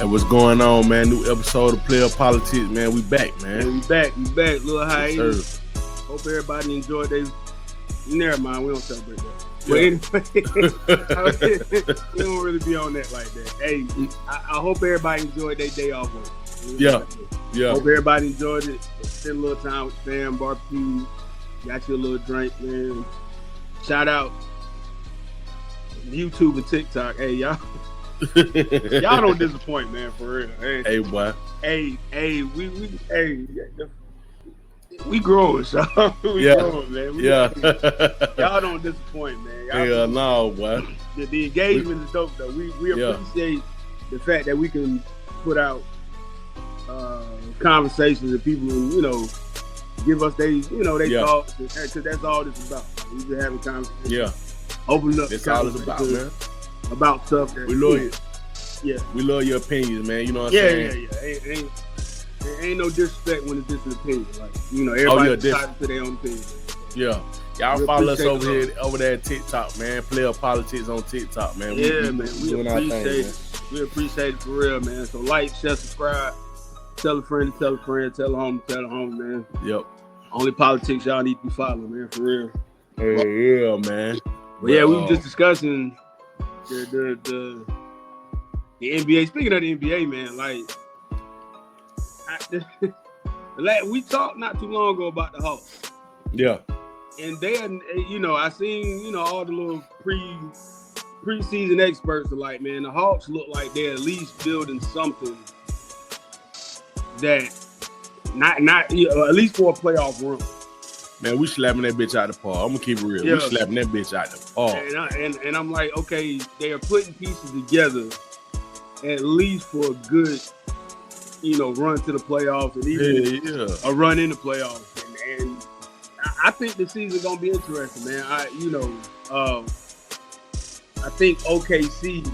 what's going on, man? New episode of Playa Politics, man. We back, man. We back. Little hiatus. Yes, Hope everybody enjoyed their. Never mind, we don't celebrate that. But anyway, we don't really be on that like that. Hey, I hope everybody enjoyed their day off work. Yeah. Hope everybody enjoyed it. Spend a little time with fam, barbecue, got you a little drink, man. Shout out YouTube and TikTok. Hey, y'all. Y'all don't disappoint, man, for real. Hey, boy. Hey, we growing, so we growing, man. Y'all don't disappoint, man. Hell no, boy. The engagement is dope, though. We appreciate the fact that we can put out conversations and people, give us they thoughts, because that's all this is about. We just having conversations. Yeah. Open up. That's all it's about, man. About stuff that we love you. Yeah. We love your opinions, man. You know what I'm saying? Yeah. Ain't no disrespect when it's just an opinion. Like, everybody entitled to their own opinion. Yeah. Y'all follow us over there at TikTok, man. Playa Politics on TikTok, man. We appreciate it. We appreciate it for real, man. So like, share, subscribe, tell a friend, tell a home, man. Yep. Only politics y'all need to be following, man, for real. Yeah, man. But we were just discussing the NBA. Speaking of the NBA, man, we talked not too long ago about the Hawks. Yeah. And they, I seen, all the little preseason experts are like, man, the Hawks look like they're at least building something that not at least for a playoff run. Man, we slapping that bitch out the park. I'm gonna keep it real. Yeah. We slapping that bitch out the park. And I'm like, okay, they are putting pieces together at least for a good, run to the playoffs and even a run in the playoffs. And I think the season's gonna be interesting, man. I think OKC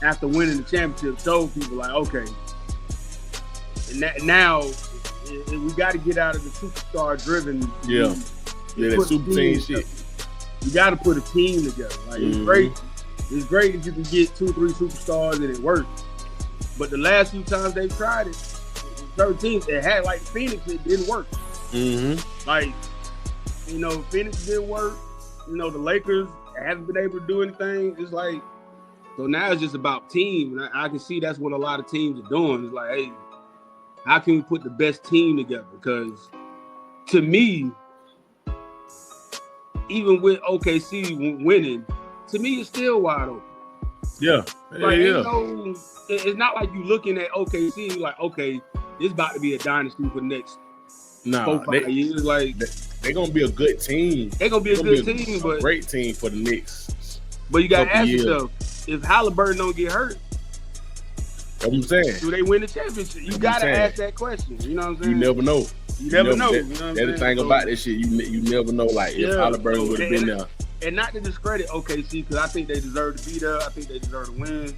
after winning the championship showed people like, okay, and now we got to get out of the superstar-driven. That super team shit. You got to put a team together. Like it's great. It's great if you can get 2-3 superstars and it works. But the last few times they've tried it, certain teams, it had like Phoenix, it didn't work. Mm-hmm. Like, Phoenix didn't work. The Lakers haven't been able to do anything. It's like, so now it's just about team. And I can see that's what a lot of teams are doing. It's like, hey, how can we put the best team together? Because to me, even with OKC winning, to me it's still wide open. Yeah. It's not like you looking at OKC like, okay, this about to be a dynasty for the next 4-5 years. Like they're gonna be a good team. They're gonna be a good team, but great team for the Knicks. But you gotta ask yourself, if Halliburton don't get hurt, that's what I'm saying, do they win the championship? You gotta ask that question. You know what I'm saying? You never know. You never know. That's the thing about this shit. You never know. Like if Halliburton would have been there. And not to discredit OKC, because I think they deserve to be there. I think they deserve to win.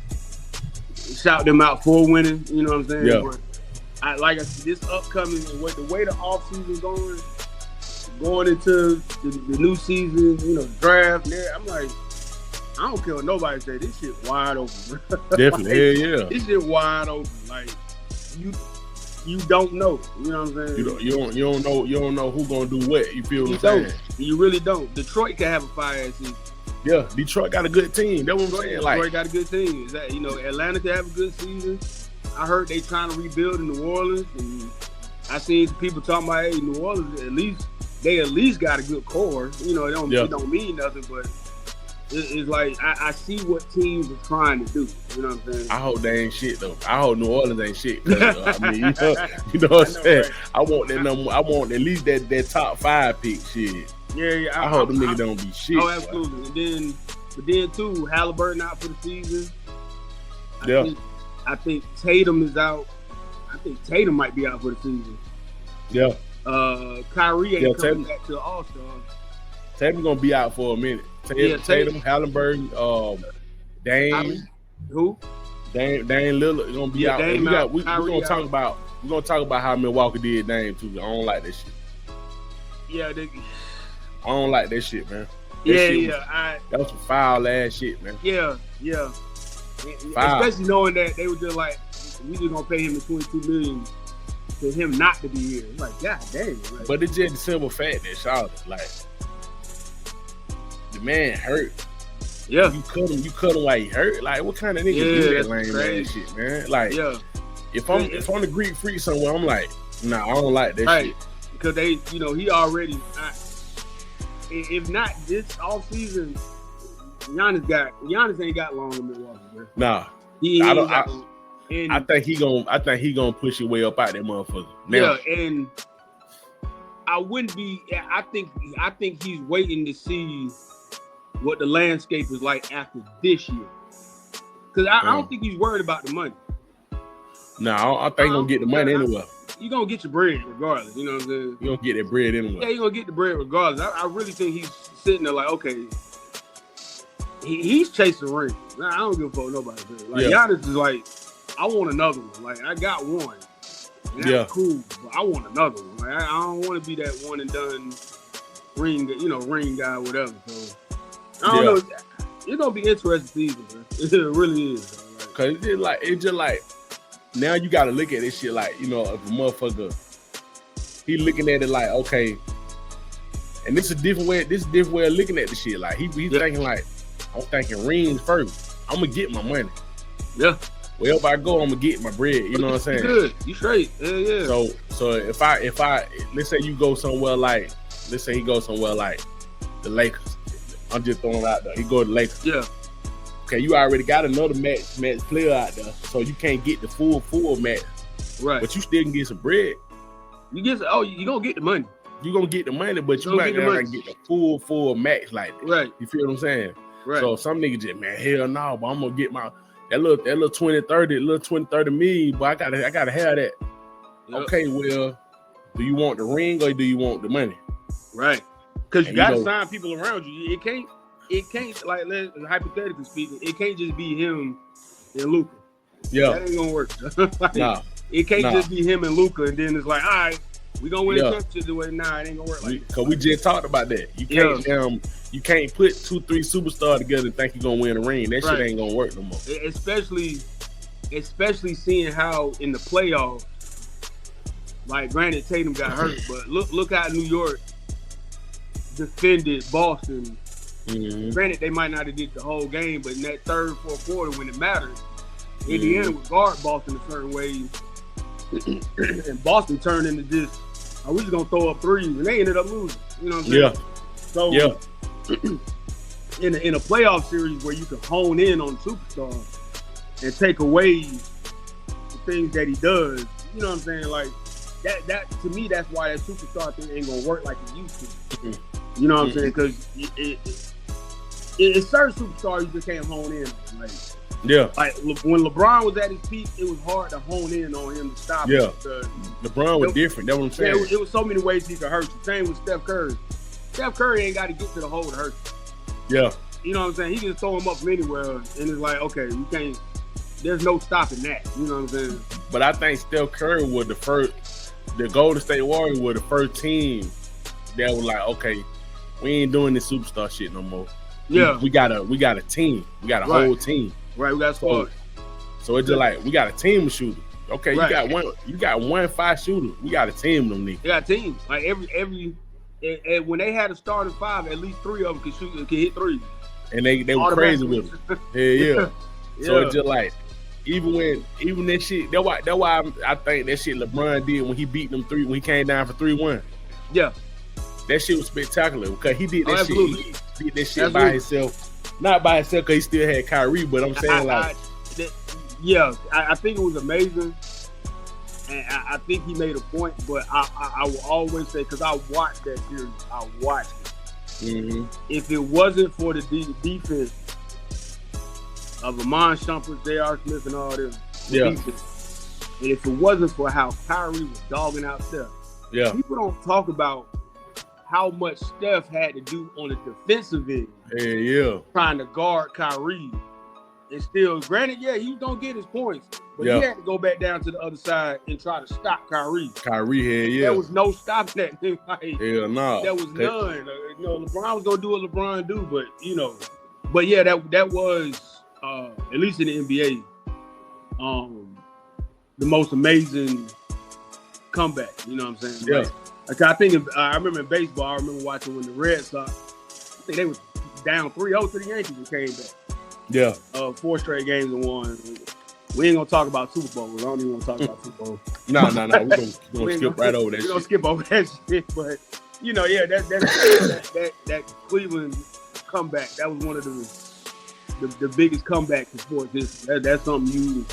Shout them out for winning. You know what I'm saying? Yeah. But like I said, this upcoming, the way the off season going into the new season, the draft. I'm like, I don't care what nobody say. This shit wide open. Definitely, yeah. This shit wide open. Like you don't know. You know what I'm saying? You don't know who gonna do what. You feel what I'm saying? You really don't. Detroit can have a fire season. Yeah, Detroit got a good team. That's what I'm saying. Detroit got a good team. Atlanta can have a good season. I heard they trying to rebuild in New Orleans, and I seen some people talking about, hey, New Orleans at least got a good core. It don't mean nothing, but it's like I see what teams are trying to do. You know what I'm saying? I hope they ain't shit though. I hope New Orleans ain't shit. You know what I'm saying? Right? I want that number. I want at least that top 5 pick shit. Yeah. I hope them niggas don't be shit. Oh, absolutely. But then too, Halliburton out for the season. I think Tatum is out. I think Tatum might be out for the season. Yeah. Kyrie ain't coming back to the All-Star. Tatum gonna be out for a minute. Tatum, Halliburton, Dame. Who? Dame Lillard gonna be out. We're gonna talk about how Milwaukee did Dame too. I don't like that shit. Yeah, I don't like that shit, man. That was some foul ass shit, man. Yeah. Especially knowing that they were just like, we just gonna pay him the $22 million for him not to be here. It's like, god damn. Like, but it's just the simple fact that Charlotte, like, the man hurt. Yeah. You cut him while he hurt. Like, what kind of nigga do that lame man shit, man? Like, if I'm the Greek freak somewhere, I'm like, nah, I don't like that shit. Because they, he already, if not this off season, Giannis ain't got long in Milwaukee, bro. Nah. I think he gonna push it way up out that motherfucker. Now, yeah, and I wouldn't be. I think he's waiting to see what the landscape is like after this year, because I don't think he's worried about the money. No, I think he's gonna get the money anyway. You're gonna get your bread regardless. You know what I'm saying? You're gonna get that bread anyway. Yeah, you're gonna get the bread regardless. I really think he's sitting there like, okay, he's chasing rings. Nah, I don't give a fuck nobody. Like Giannis is like, I want another one. Like, I got one. And that's cool, but I want another one. Like, I don't want to be that one and done ring guy, whatever. So I don't know. It's gonna be interesting season, man. It really is. Like, cause it's just like now you gotta look at this shit like, if a motherfucker, he looking at it like, okay, and this is a different way. This is a different way of looking at the shit. Like he's thinking like, I'm thinking rings first. I'm gonna get my money. Yeah. Wherever I go, I'm gonna get my bread. You know what I'm saying? You good. You straight. Yeah. So if I let's say you go somewhere like, let's say he goes somewhere like the Lakers. I'm just throwing it out there. He go to the Lakers. Yeah. Okay, you already got another match player out there, so you can't get the full match. Right. But you still can get some bread. You gonna get the money. You gonna get the money, but you might not get the full match like that. Right. You feel what I'm saying? Right. So some niggas just, man, hell no, but I'm gonna get my that little 20, 30 million, but I gotta have that. Yep. Okay, well, do you want the ring or do you want the money? Right. Because you gotta sign people around you. It can't like, hypothetically speaking, it can't just be him and Luka. Yeah. That ain't gonna work. Like, nah. It can't just be him and Luka and then it's like, all right, we gonna win a championship the way. Nah, it ain't gonna work like that. Because we just talked about that. You can't put 2-3 superstars together and think you're gonna win a ring. That shit ain't gonna work no more. Especially seeing how in the playoffs, like, granted Tatum got hurt, but look how New York defended Boston. Mm-hmm. Granted, they might not have did the whole game, but in that third, fourth quarter when it mattered, Indiana would guard Boston a certain way, and Boston turned into this, we just gonna throw up threes, and they ended up losing. You know what I'm saying? Yeah. So in a playoff series where you can hone in on superstar and take away the things that he does, you know what I'm saying? Like that to me, that's why that superstar thing ain't gonna work like it used to. Mm-hmm. You know what I'm saying? Because it's certain superstars you just can't hone in on. Like when LeBron was at his peak, it was hard to hone in on him to stop him. LeBron was different. That's what I'm saying. It was so many ways he could hurt you. Same with Steph Curry. Steph Curry ain't got to get to the hole to hurt you. Yeah. You know what I'm saying? He can throw him up from anywhere, and it's like, okay, you can't. There's no stopping that. You know what I'm saying? But I think Steph Curry was the first. The Golden State Warriors were the first team that was like, okay, we ain't doing this superstar shit no more. Yeah. We got a team. We got a whole team. Right, we got a squad. So it's just like, we got a team of shooters. Okay, you got one 5 shooter. We got a team of them niggas. We got a team. Like every when they had a starting 5, at least 3 of them could hit threes. And they were crazy with them. Yeah. So it's just like, even that shit, that's why I think that shit LeBron did when he beat them 3, when he came down for 3-1. Yeah. That shit was spectacular because he did that shit. He did that shit by himself. Not by himself because he still had Kyrie, but I'm saying I think it was amazing. And I think he made a point, but I will always say, because I watched that series, I watched it. Mm-hmm. If it wasn't for the defense of Amon Shumpert, J.R. Smith, and all them, defense, and if it wasn't for how Kyrie was dogging out Steph, people don't talk about how much Steph had to do on the defensive end. Trying to guard Kyrie. And still, granted, he was going to get his points, but he had to go back down to the other side and try to stop Kyrie. There was no stopping that thing. Hell no. There was none. LeBron was going to do what LeBron do, but, that was at least in the NBA, the most amazing comeback. You know what I'm saying? Yeah. Like I think I remember in baseball. I remember watching when the Red Sox. I think they was down 3-0 to the Yankees and came back. Yeah. 4 straight games and won. We ain't gonna talk about Super Bowls. I don't even want to talk about Super Bowls. No. We're gonna skip right over that. We're gonna skip over that shit. But you know, yeah, that Cleveland comeback. That was one of the biggest comebacks in sports history. That's something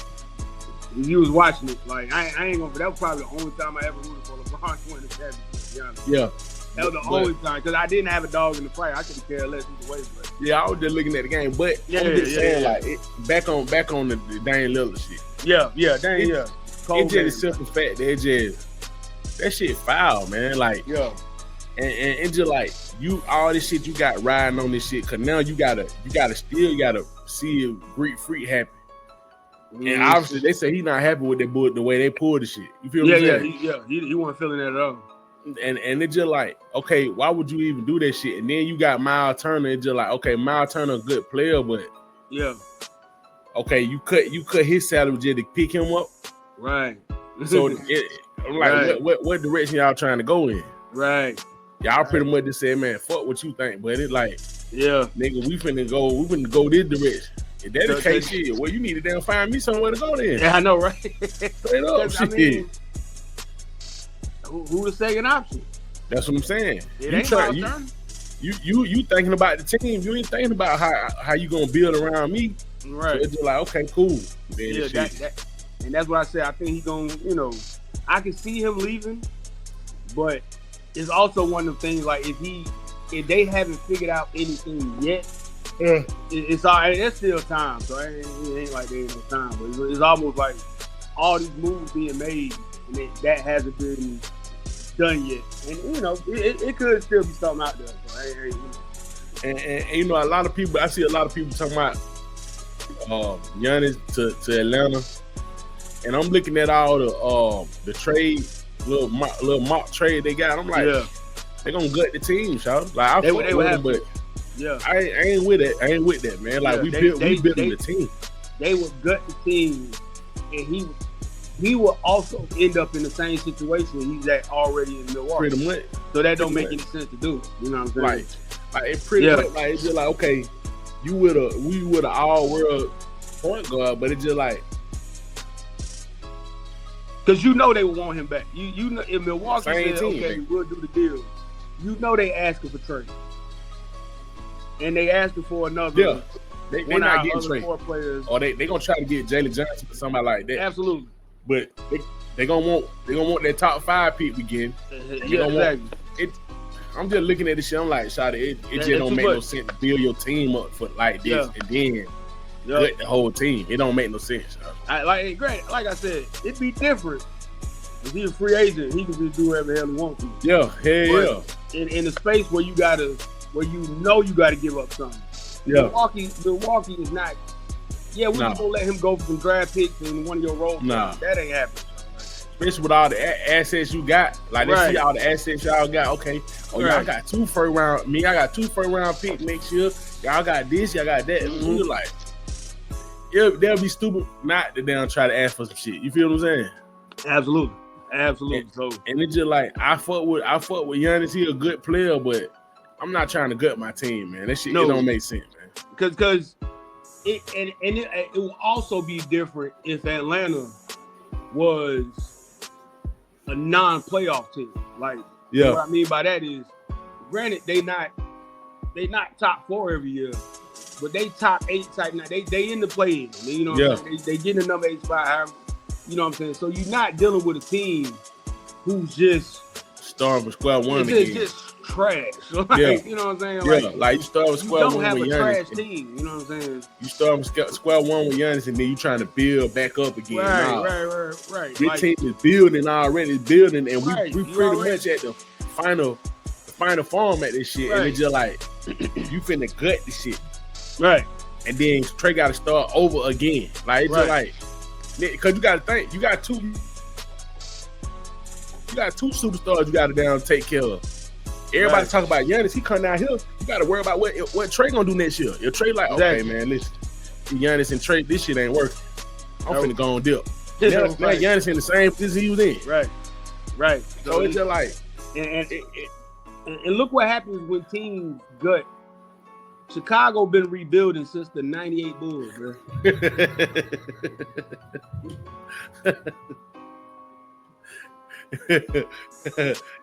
you was watching it. Like I ain't gonna. That was probably the only time I ever rooted for LeBron to win the championship. To be honest. Yeah. That was the only time because I didn't have a dog in the fight. I couldn't care less either way. But yeah, I was just looking at the game, but I'm just saying, like, back on the Dame Lillard shit. Yeah, Dame. It's just a simple fact that that shit foul, man. Like, and it's just like all this shit you got riding on this shit, cause now you gotta see a Greek freak happy. And obviously they say he's not happy with the way they pulled the shit. You feel what I'm saying? He wasn't feeling that at all. And it's just like, okay, why would you even do that shit? And then you got Miles Turner. It's just like, okay, Miles Turner a good player, but okay, you cut his salary just to pick him up, right? So I'm like, what direction y'all trying to go in? Right. Y'all pretty much just said, man, fuck what you think, but it's like, nigga, we finna go this direction. If that's the case, shit, well, you need to damn find me somewhere to go then. Yeah, I know, right? Straight up, shit. I mean, who the second option? That's what I'm saying. It ain't Miles Turner. You thinking about the team. You ain't thinking about how you gonna build around me. Right. So it's just like, okay, cool. Man, yeah, and that's what I said. I think he's gonna, I can see him leaving, but it's also one of the things like if they haven't figured out anything yet, it's all right. There's still time, so it ain't like there ain't no time. But it's almost like all these moves being made and that hasn't been done yet. And it could still be something out there. So, and a lot of people. I see a lot of people talking about Giannis to Atlanta, and I'm looking at all the trade, little mock trade they got. I'm like, they're gonna gut the team, y'all. Like I fuck with them, but I ain't with it. I ain't with that, man. Like we built the team. They would gut the team, and he will also end up in the same situation he's at already in Milwaukee. Pretty much. So that don't make any sense to do. You know what I'm saying? Like it pretty much like it's just like, okay, we with a all world point guard, but it's just like, because they would want him back. You know, if Milwaukee said, team, okay, man, we'll do the deal. They asking for trade, and they asking for another. Yeah, they not getting trade. 4 players, or they gonna try to get Jalen Johnson or somebody like that. Absolutely, but they gonna want that top 5 pick again. Exactly. I'm just looking at this shit. I'm like, Shawty, it just don't make no sense to build your team up for like this and then gut the whole team. It don't make no sense. Like I said, it'd be different if he's a free agent. He can just do whatever the hell he wants to. Yeah, hell yeah. In a space where you gotta give up something. Yeah. Milwaukee is not. Yeah, we gonna let him go for some draft picks and one of your role players. That ain't happening. Especially with all the assets you got, like they see all the assets y'all got. Okay, y'all got 2 first round. I got 2 first round picks next year. Y'all got this, y'all got that. Mm-hmm. You're like, they'll be stupid not to down try to ask for some shit. You feel what I'm saying? Absolutely. And it's just like I fuck with Giannis. He a good player, but I'm not trying to gut my team, man. That shit it don't make sense, man. Because it will also be different if Atlanta was a non-playoff team. Like, what I mean by that is, granted, they not top 4 every year, but they top 8 type now. They in the play-in. You know what I'm saying? They get in the number 8 spot. You know what I'm saying? So you're not dealing with a team who's just starting with square one again. Just trash. Like, you know what I'm saying? Like you start with square one with Giannis. You don't have a trash team. You know what I'm saying? You start with square one with Giannis, and then you trying to build back up again. Right. This team is building already, and we pretty much at the final form at this shit, and it's just like you finna gut this shit, right? And then Trey got to start over again. Like it's just like, because you got to think, you got two superstars you got to down take care of. Everybody talk about Giannis. He come down here. You got to worry about what Trey gonna do next year. If Trey like, okay, man, listen, see Giannis and Trey. This shit ain't working. I'm finna go on dip. Now Giannis in the same position he was in. Right. So it's just like, and look what happens when teams gut. Chicago been rebuilding since the '98 Bulls, bro.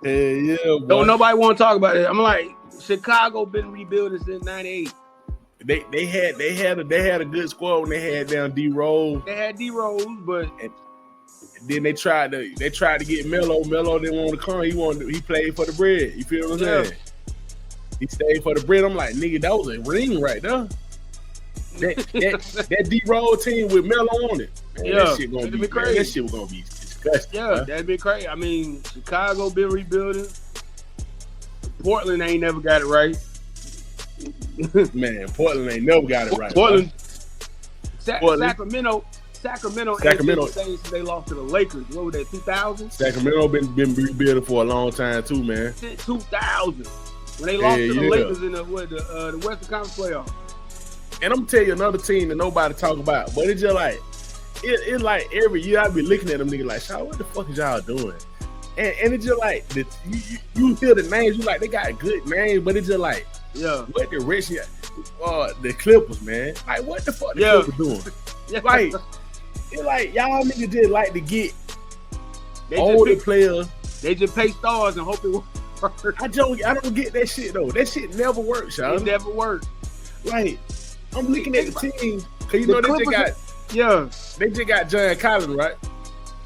Yeah, boy. Don't nobody want to talk about it. I'm like, Chicago been rebuilding since '98. They had a good squad when they had down D Rose. They had D Rose, but and then they tried to get Melo. Melo didn't want to come. He played for the bread. You feel what I'm saying? He stayed for the bread. I'm like, nigga, that was a ring right there. That D Rose team with Melo on it. Man, that shit gonna be crazy. That shit was gonna be disgusting. Yeah, that'd be crazy. I mean, Chicago been rebuilding. Portland ain't never got it right. Man, Portland ain't never got it right. Portland. Sacramento ain't been the same since they lost to the Lakers. What was that, 2000? Sacramento been rebuilding for a long time too, man. Since 2000. When they lost to the Lakers in the Western Conference playoff. And I'm gonna tell you another team that nobody talk about, but it's just like it's like every year I be looking at them niggas like, "Shaw, what the fuck is y'all doing?" And it's just like you hear the names, you like they got good names, but it's just like, what the rich, the Clippers, man, like what the fuck the Clippers doing? Like it's like y'all niggas just like to get older players. They just pay stars and hope it works. I don't get that shit though. That shit never works, y'all. It never worked. Like I'm looking at the team because you know they just got John Collins, right?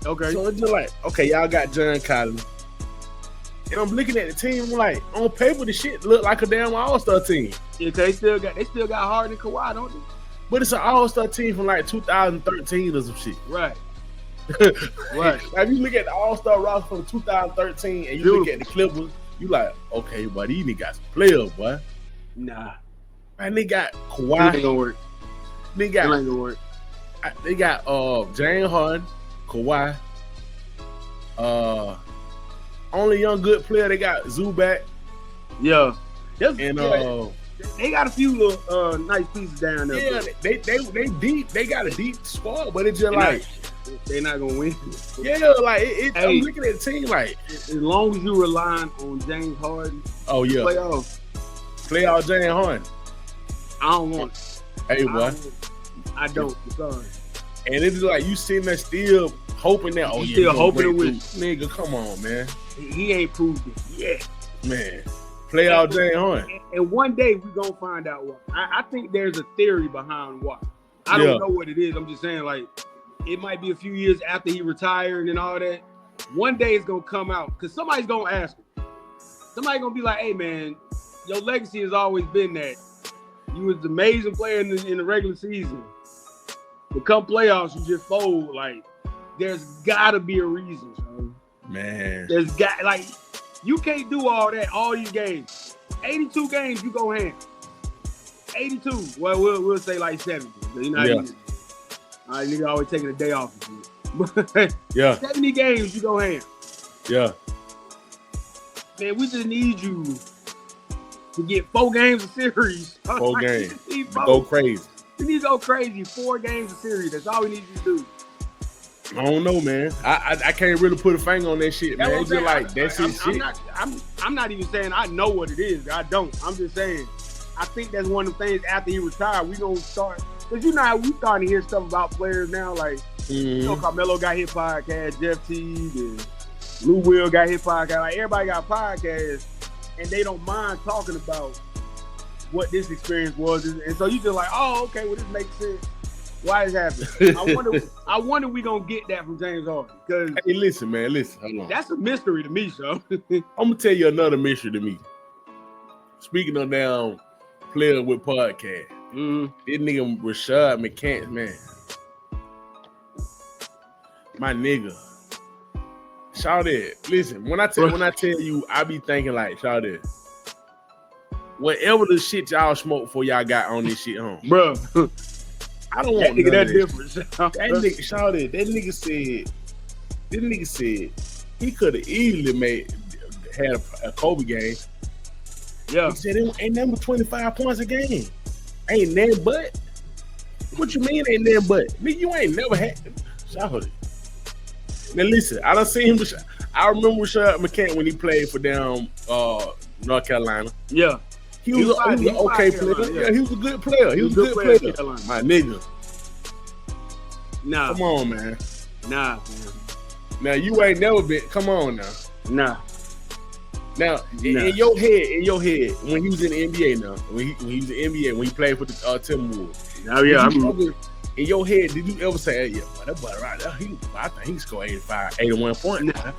Okay. So it's just like, okay, y'all got John Collins. And I'm looking at the team, like on paper, the shit look like a damn all-star team. Yeah, they still got Harden and Kawhi, don't they? But it's an all-star team from like 2013 or some shit. Right. Like if you look at the all-star roster from 2013 and you look at the Clippers, you like, okay, but these niggas got some players, boy. Nah. And they got Kawhi. It ain't gonna work. They got it ain't gonna work. They got James Harden, Kawhi. Only young good player they got Zubac. Yeah. And they got a few little nice pieces down there. Yeah, they deep. They got a deep squad, but it's just like they're not gonna win. Yeah, like I'm looking at the team like as long as you relying on James Harden. Oh yeah. Playoff James Harden. I don't want it. Hey boy. I don't. Sorry. And it's like you sitting there still hoping that still hoping with nigga, come on, man. He ain't proved it yet. Man. Playoff James Harden. And one day we're gonna find out why. I think there's a theory behind why. I don't know what it is. I'm just saying, like, it might be a few years after he retired and all that. One day it's gonna come out because somebody's gonna ask him. Somebody's gonna be like, "Hey, man, your legacy has always been that you was an amazing player in the regular season. But come playoffs, you just fold. Like, there's gotta be a reason, son. Man. You can't do all that, all these games. 82 games, you go ham. 82. Well, we'll say like 70. You know, nigga always taking a day off. Yeah. 70 games, you go ham. Yeah. Man, we just need you to get 4 games a series. 4 games. Go crazy. We need to go crazy. 4 games a series. That's all we need you to do. I don't know, man. I can't really put a finger on that shit, man. It's just like that's his shit. I'm not even saying I know what it is. I don't. I'm just saying I think that's one of the things after he retired, we gonna start, because you know how we starting to hear stuff about players now, like you know, Carmelo got his podcast, Jeff Teague and Lou Will got his podcast. Like everybody got podcasts, and they don't mind talking about what this experience was, and so you just like, oh, okay, well this makes sense. Why is happening? I wonder we gonna get that from James Harden. Because hey, listen, man, hold on. That's a mystery to me, so. I'm gonna tell you another mystery to me. Speaking of down player with podcast, this nigga Rashad McCants, man, my nigga. Shawty, listen, when I tell you, I be thinking like, Shawty, whatever the shit y'all smoke for, y'all got on this shit home, bro. I don't want nigga that different. That nigga, Shawty, that nigga said he could have easily had a Kobe game. Yeah. He said ain't nothing but 25 points a game. Ain't nothing but. What you mean ain't nothing but? Nigga, you ain't never had. Shout. Now listen, I done seen him. I remember Rashad McCants when he played for them North Carolina. Yeah. He was an okay player. Yeah, he was a good player. He was a good player. My nigga. Nah. Come on, man. Nah, man. Now you ain't never been. Come on now. Nah. Now in your head, when he was in the NBA now, when he was in the NBA, when he played for the Timberwolves. Oh yeah, in your head, did you ever say, hey, yeah, that boy right there, I think he can score 81 points. Nah.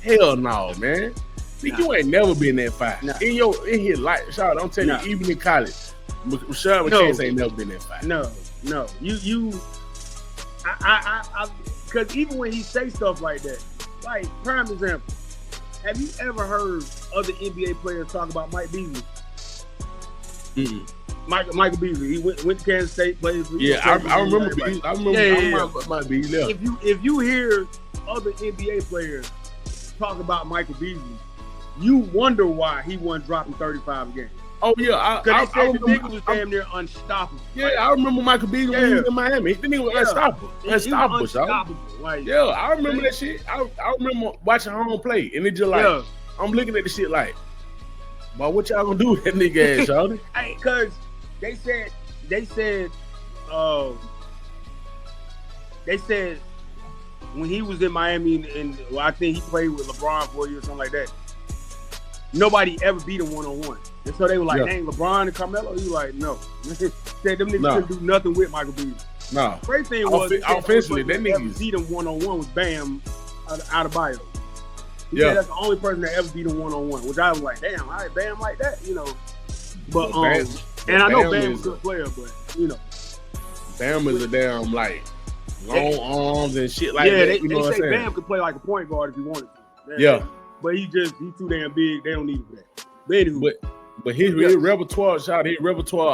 Hell no, man. Nigga, you ain't never been that fast. Nah. In his life, Sean, I'm telling you, even in college, Rashad McCants ain't never been that fast. No. Because even when he say stuff like that, like prime example, have you ever heard other NBA players talk about Mike Beasley? Mm-mm. Michael Beasley, he went to Kansas State, played for. Yeah, I remember Beasley. I remember Mike Beasley. If you hear other NBA players talk about Michael Beasley, you wonder why he wasn't dropping 35 a game. Oh yeah, because they said the nigga was damn near unstoppable. Yeah, I remember Michael Beasley when he was in Miami. The nigga was unstoppable. Like, yeah, I remember that shit. I remember watching home play, and it just like I'm looking at the shit like, but what y'all gonna do with that nigga ass, y'all? Hey, cause they said when he was in Miami, and I think he played with LeBron for a year or something like that. Nobody ever beat him one-on-one. And so they were like, dang, LeBron and Carmelo? He was like, no. Said them niggas couldn't do nothing with Michael Beasley. No. Great thing was, offensively, that nigga beat him one-on-one was Bam out of bio. He said that's the only person that ever beat him one-on-one, which I was like, damn, I ain't Bam like that, you know. But, and I know Bam was a good player, but, you know. Bam is a damn, like, long arms and shit like that. They say Bam could play like a point guard if he wanted to. Yeah. But he too damn big. They don't need him for that. But anyway. But his repertoire,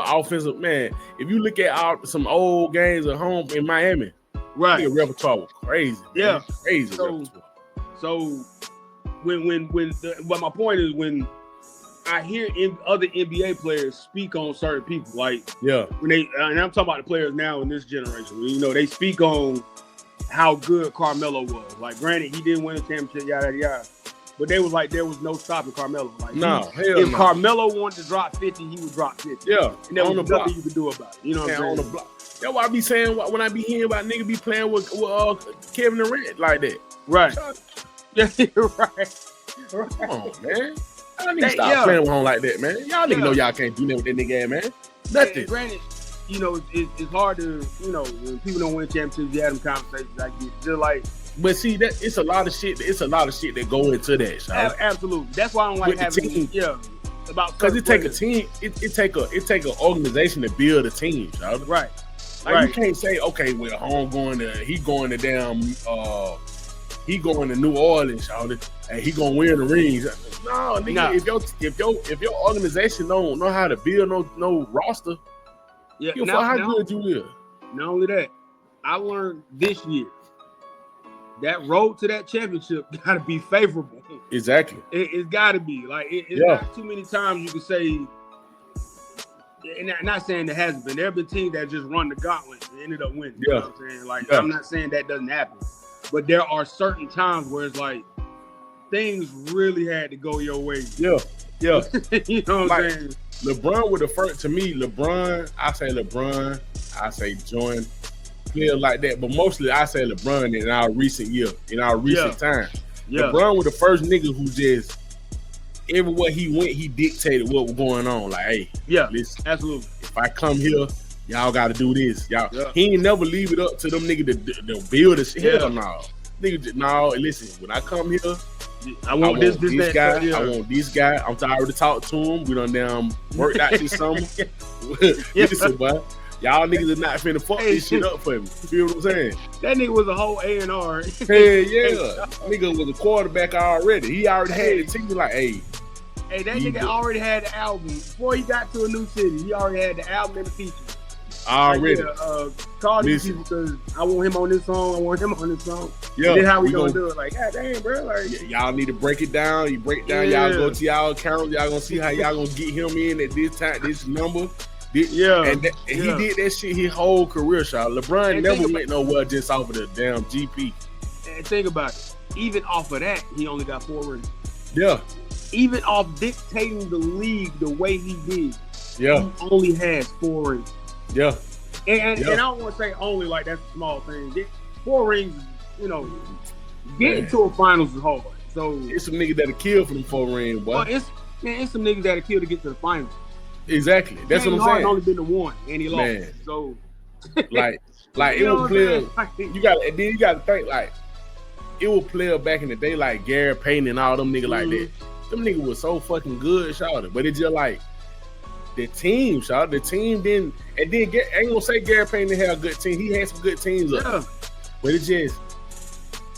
offensive, man. If you look at some old games at home in Miami, right, his repertoire was crazy. Man. Yeah, crazy repertoire. So but my point is when I hear other NBA players speak on certain people, like when they, and I'm talking about the players now in this generation. You know, they speak on how good Carmelo was. Like, granted, he didn't win a championship, yada yada. But they was like, there was no stopping Carmelo. Like, if Carmelo wanted to drop 50, he would drop 50. Yeah, and there was nothing you could do about it. You know what I'm saying? On the block. That's why I be saying when I be hearing about niggas be playing with Kevin Durant like that. Right. Yeah, right. Come on, man. Y'all niggas stop playing with him like that, man. Y'all niggas know y'all can't do nothing with that nigga, man. Nothing. And granted, you know, it's hard to, you know, when people don't win championships, you have them conversations like this. Just like, but see, that it's a lot of shit. It's a lot of shit that go into that. Shot. Absolutely. That's why I don't like with having the team. About because it take a team. It take an organization to build a team. Shot. Right. Like you can't say, okay, well, he going to New Orleans, shot, and he gonna win the rings. No, nigga. If your organization don't know how to build no roster, how good you will. Not only that, I learned this year. That road to that championship got to be favorable. Exactly. It's got to be. Like, it's not too many times you can say, and I'm not saying there hasn't been. There have been teams that just run the gauntlet and ended up winning. You know what I'm saying? Like, I'm not saying that doesn't happen. But there are certain times where it's like, things really had to go your way. Yeah. You know what I'm saying? LeBron with the first, to me, I say Jordan. Players like that, but mostly I say LeBron in our recent time. Yeah. LeBron was the first nigga who just everywhere he went, he dictated what was going on. Like, hey, listen, absolutely. If I come here, y'all got to do this. Y'all, he ain't never leave it up to them niggas to build this. Hell no, nigga. No, listen. When I come here, I want this guy. I want this guy. I'm tired to talk to him. We done damn worked out this summer. Listen, boy. Y'all niggas are not finna fuck this shit up for me. You feel what I'm saying? That nigga was a whole A&R. Hey, yeah. Nigga was a quarterback already. He already had the team like, hey. Hey, that nigga already had the album. Before he got to a new city, he already had the album and the feature. Already. Call these people because I want him on this song. Yeah. And then how we gonna do it? Like, God damn, bro. Like, y'all need to break it down. You break it down. Y'all go to y'all account. Y'all gonna see how y'all gonna get him in at this time, this number. And he did that shit his whole career, shot. LeBron And never went nowhere just off of the damn GP. And think about it. Even off of that, he only got 4 rings. Yeah. Even off dictating the league the way he did, he only has 4 rings. Yeah. And I don't want to say only like that's a small thing. 4 rings, you know, getting to a finals is hard. So it's some niggas that'll kill for them 4 rings, boy. Well, it's some niggas that'll kill to get to the finals. Exactly. That's what I'm saying. Only been to 1 and he lost. So like it was players. You gotta think like it was players back in the day like Gary Payton and all them niggas like that. Them niggas was so fucking good, shawty. But it's just like the team, shawty. The team didn't, and then I ain't gonna say Gary Payton didn't have a good team. He had some good teams up. But it's just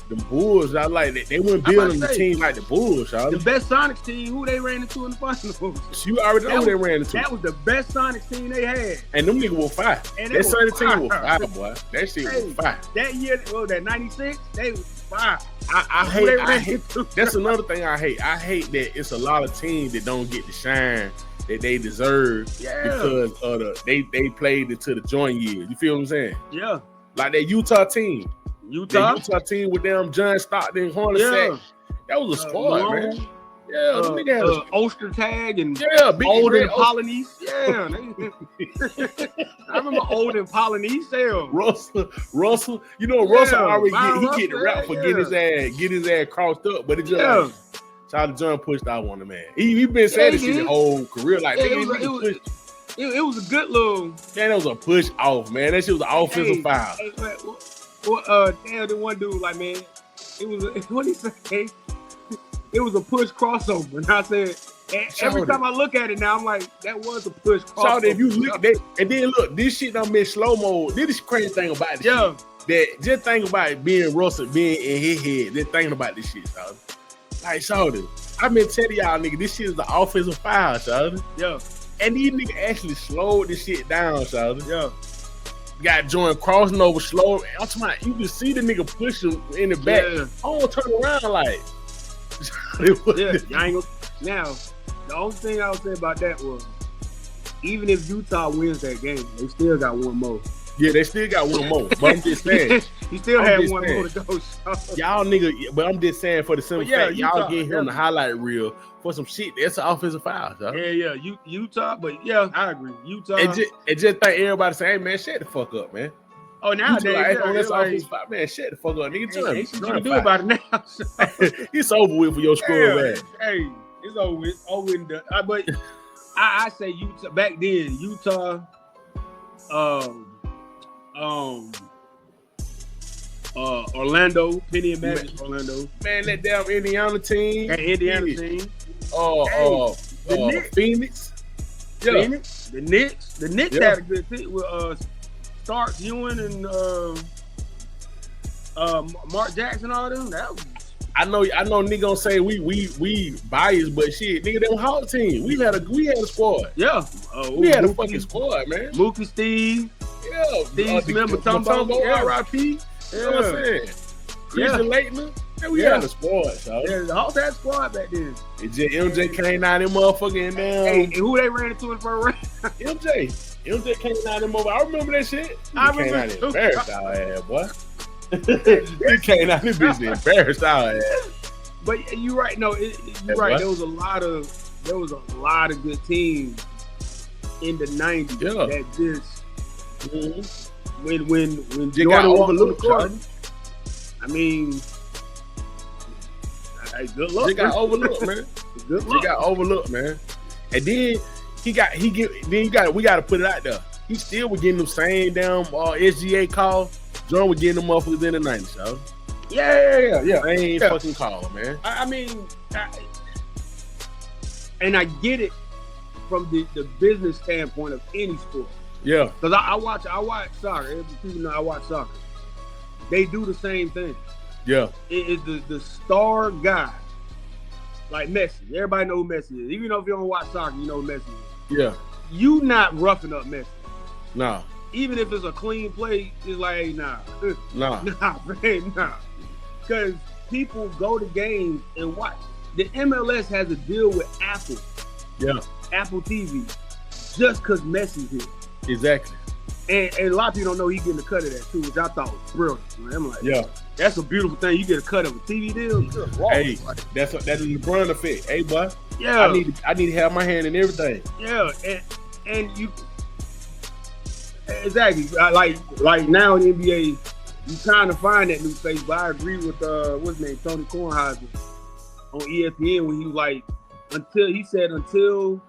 the Bulls, I like that. They weren't building the team like the Bulls, shawty. The best Sonics team, who they ran into in the finals. You already know who they ran into. That was the best Sonics team they had. And them niggas were fire. That Sonics team was fire, boy. That shit was fire. That year, that 96, they was fire. I hate that's another thing I hate. I hate that it's a lot of teams that don't get the shine that they deserve because of they played into the joint years. You feel what I'm saying? Yeah. Like that Utah team. Utah team with them John Stockton, Hornacek. That was a squad, man. Yeah, them niggas had Ostertag and Olden Polonies. Yeah. I remember Olden Polonies. Russell. You know, Russell already get the rap for getting his ass crossed up, but it just Charlie John pushed out on the man. He been saying this his whole career. Like it was a good little. Man, that was a push off, man. That shit was an offensive foul. Damn, the one dude, like, man, it was what he say? It was a push crossover. And I said, every time I look at it now, I'm like, that was a push crossover. If you look at that, and then look, this shit done been slow mo. This is crazy thing about this shit. That just think about it being Russell being in his head, just thinking about this shit, Shawty. Like, Shawty, I've been telling y'all, nigga, this shit is the offensive foul, Shawty. Yeah. And these niggas actually slowed this shit down, Shawty. Yeah. Got Jordan crossing over slow. I'm talking about, you can see the nigga pushing in the back. I don't turn around like. Now, the only thing I would say about that was, even if Utah wins that game, they still got one more. Yeah, they still got one more. But I'm just saying, you still have one more to go. Y'all nigga, but I'm just saying for the simple fact, y'all get here on the highlight reel for some shit. That's an offensive foul. So. Yeah, Utah. But yeah, I agree. Utah. And just think everybody say, hey man, shut the fuck up, man. Oh, nowadays, man, shut the fuck up, nigga. Ain't shit you can do about it now. So. It's over with for your screw ass. Hey, it's over with. Over and done. But I say Utah back then. Utah, Orlando, Penny and Magic, Orlando. Man, that damn Indiana team. That Indiana team. The Knicks. Phoenix. Yeah. Phoenix. The Knicks had a good team with Starks, Ewing, and Mark Jackson, all them. That was... I know nigga gonna say we biased, but shit, nigga, them Hawk team. We had a squad. Yeah. We had a fucking squad, man. Mookie Steve. Yeah. Steve Smith, Mutombo, R.I.P. You know what I'm saying? Christian Laettner. Yeah, we had a squad, so. Yeah, the Hawks had a squad back then. It just MJ came down them motherfucking down. Hey, and who they ran into in the first round? MJ came down them over. I remember that shit. I remember. Came out embarrassed our ass, boy. He came out this bitch embarrassed our ass. But you're right. No, you're right. There was a lot of good teams in the '90s that just when Jordan overlooked the court. I mean, good luck. They got overlooked, man. Good luck. They got overlooked, man. And then we got to put it out there. He still was getting them same damn SGA call. Jordan was getting them motherfuckers in the 90s, so. Yeah. Ain't fucking call, man. I mean, and I get it from the business standpoint of any sport. Yeah. Because I watch soccer. People know I watch soccer. They do the same thing. Yeah. It is the star guy. Like Messi. Everybody know who Messi is. Even though if you don't watch soccer, you know who Messi is. Yeah. You not roughing up Messi. Nah. Even if it's a clean play, it's like, hey, nah. Nah. Nah. Because people go to games and watch. The MLS has a deal with Apple. Yeah. Apple TV. just because Messi's here. Exactly. And a lot of people don't know he's getting a cut of that too, which I thought was brilliant. Man. I'm like, Yeah. that's a beautiful thing. You get a cut of a TV deal. Good Lord. Hey, that's the LeBron effect. Hey, boy. Yeah. I need to have my hand in everything. Yeah, and you exactly like now in the NBA, you kind of find that new face. But I agree with what's his name, Tony Kornheiser on ESPN when he was like, until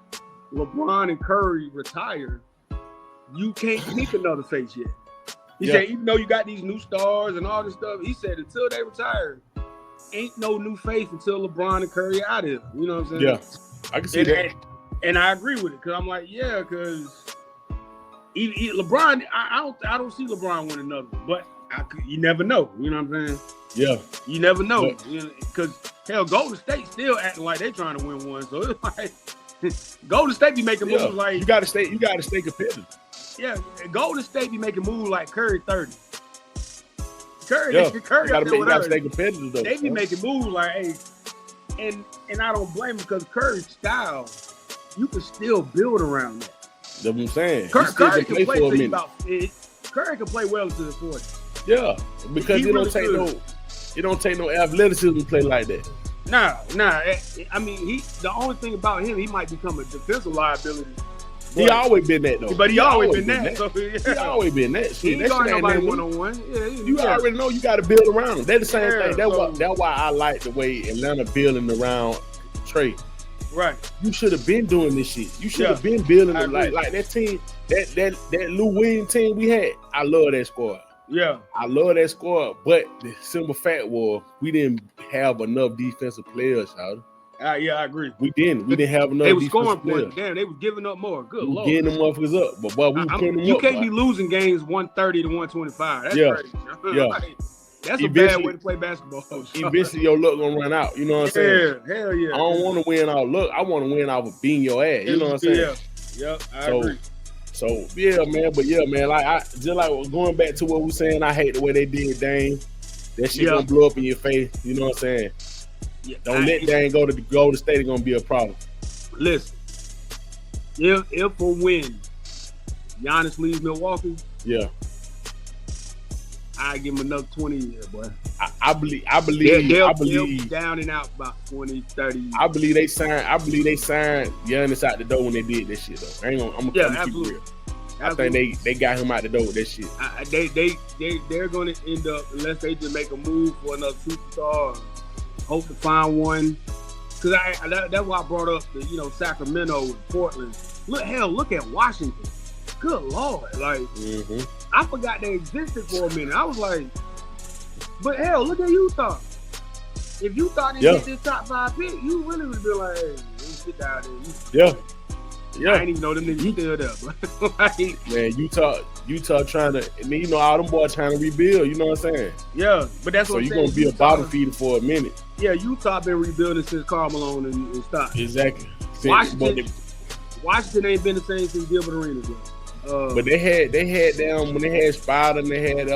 LeBron and Curry retire, you can't pick another face yet. He said, even though you got these new stars and all this stuff, he said until they retire, ain't no new face until LeBron and Curry out of here. You know what I'm saying? Yeah, I can see that. And I agree with it because I'm like, yeah, because LeBron, I don't see LeBron win another one, but you never know. You know what I'm saying? Yeah, you never know because hell, Golden State still acting like they trying to win one. So it's like Golden State be making moves like you gotta stay competitive. Yeah, Golden State be making moves like Curry 30. Curry you gotta stay competitive though. They be making moves like, hey, and I don't blame him because Curry's style, you can still build around that. That's what I'm saying. Curry can play for a minute. Curry can play well into the 40s. Yeah, because it don't take no athleticism to play like that. Nah. I mean, the only thing about him, he might become a defensive liability. He always been that though. But he always been that. So, He always been that. Shit. He ain't got nobody one-on-one. Yeah, you already know you got to build around him. They're the same thing. That's why I like the way Atlanta building around Trey. Right. You should have been doing this shit. You should have been building it like that team. That Lou Williams team we had. I love that squad. Yeah, I love that squad. But the simple fact was we didn't have enough defensive players, y'all. Yeah, I agree. We didn't have enough. They were scoring points. Damn, they was giving up more. Good Lord. Getting them motherfuckers up. But boy, we putting them you up. can't boy. be losing games 130 to 125. That's crazy. Yeah. Like, that's a bad way to play basketball. Eventually your luck gonna run out. You know what I'm saying? Yeah, hell yeah. I don't want to win off luck. I want to win off of beating your ass. You know what I'm saying? Yeah, I agree. So yeah, man. Like I just like going back to what we saying. I hate the way they did Dame. That shit gonna blow up in your face. You know what I'm saying? Yeah, don't let Dame go to the Golden State. It's gonna be a problem. Listen, if or when Giannis leaves Milwaukee, I give him another 20 years, boy. I believe they'll be down and out about 20, 30. I believe they signed Giannis out the door when they did that shit though. I'm gonna keep it real. I think they got him out the door with that shit. They're gonna end up, unless they just make a move for another superstar, hope to find one. Cause that's why I brought up the Sacramento and Portland. Look at Washington. Good Lord, like I forgot they existed for a minute. I was like, but hell, look at Utah. If you thought they get this top 5 pick, you really would be like, hey, get down there. I didn't even know them niggas still there. Like, man, Utah trying to, all them boys trying to rebuild. You know what I'm saying? Yeah, but that's what I'm saying. So you're gonna be a bottom feeder for a minute. Yeah, Utah been rebuilding since Karl Malone and stuff. Exactly. Washington ain't been the same since Gilbert Arenas. But they had them when they had Spider and they had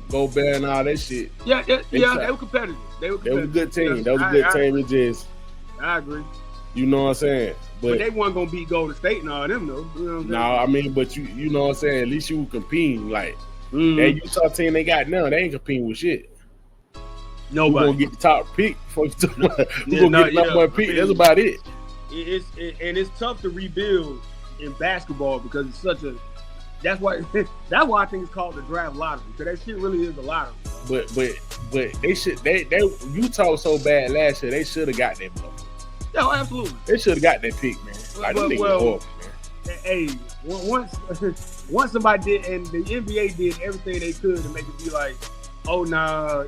Gobert and all that shit. Yeah, they were competitive. They were a good team. That was a good team. It just, I agree. You know what I'm saying? But they weren't gonna beat Golden State and all them though. You know what I'm saying? No, I mean, but you know what I'm saying. At least you were competing. Like that Utah team they got now, they ain't competing with shit. Nobody. We're gonna get the top pick before you talk about we're gonna get the number one pick. That's about it. It's tough to rebuild in basketball because it's such a. That's why I think it's called the draft lottery, because that shit really is a lottery. But they Utah was so bad last year, they should have got that motherfucker. Yeah, absolutely. They should have got that pick, man. Like horrible, man. Hey, once somebody did, and the NBA did everything they could to make it be like, oh nah,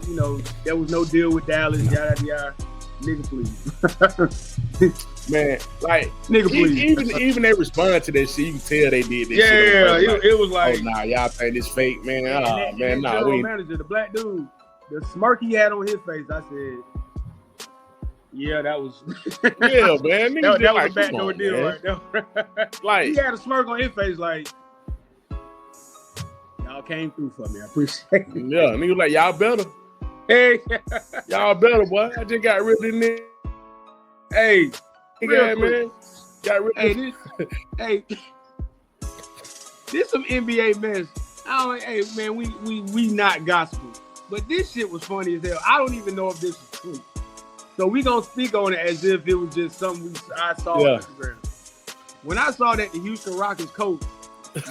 there was no deal with Dallas, yada yada. Nigga, please. Man, like nigga, please. Even they responded to that shit. You can tell they did that shit. Yeah, it was like, oh nah, y'all think this fake, man. Man, nah. The manager, the black dude, the smirk he had on his face, I said, yeah, that was. Yeah, man. that was a backdoor deal right there. Like he had a smirk on his face, like y'all came through for me. I appreciate it. Yeah, nigga, like y'all better. Hey, y'all better, boy. I just got rid of this. Hey, man. Got rid of hey, This some NBA mess. Hey man, we not gospel, but this shit was funny as hell. I don't even know if this is true, so we gonna speak on it as if it was just something I saw on Instagram. When I saw that the Houston Rockets coach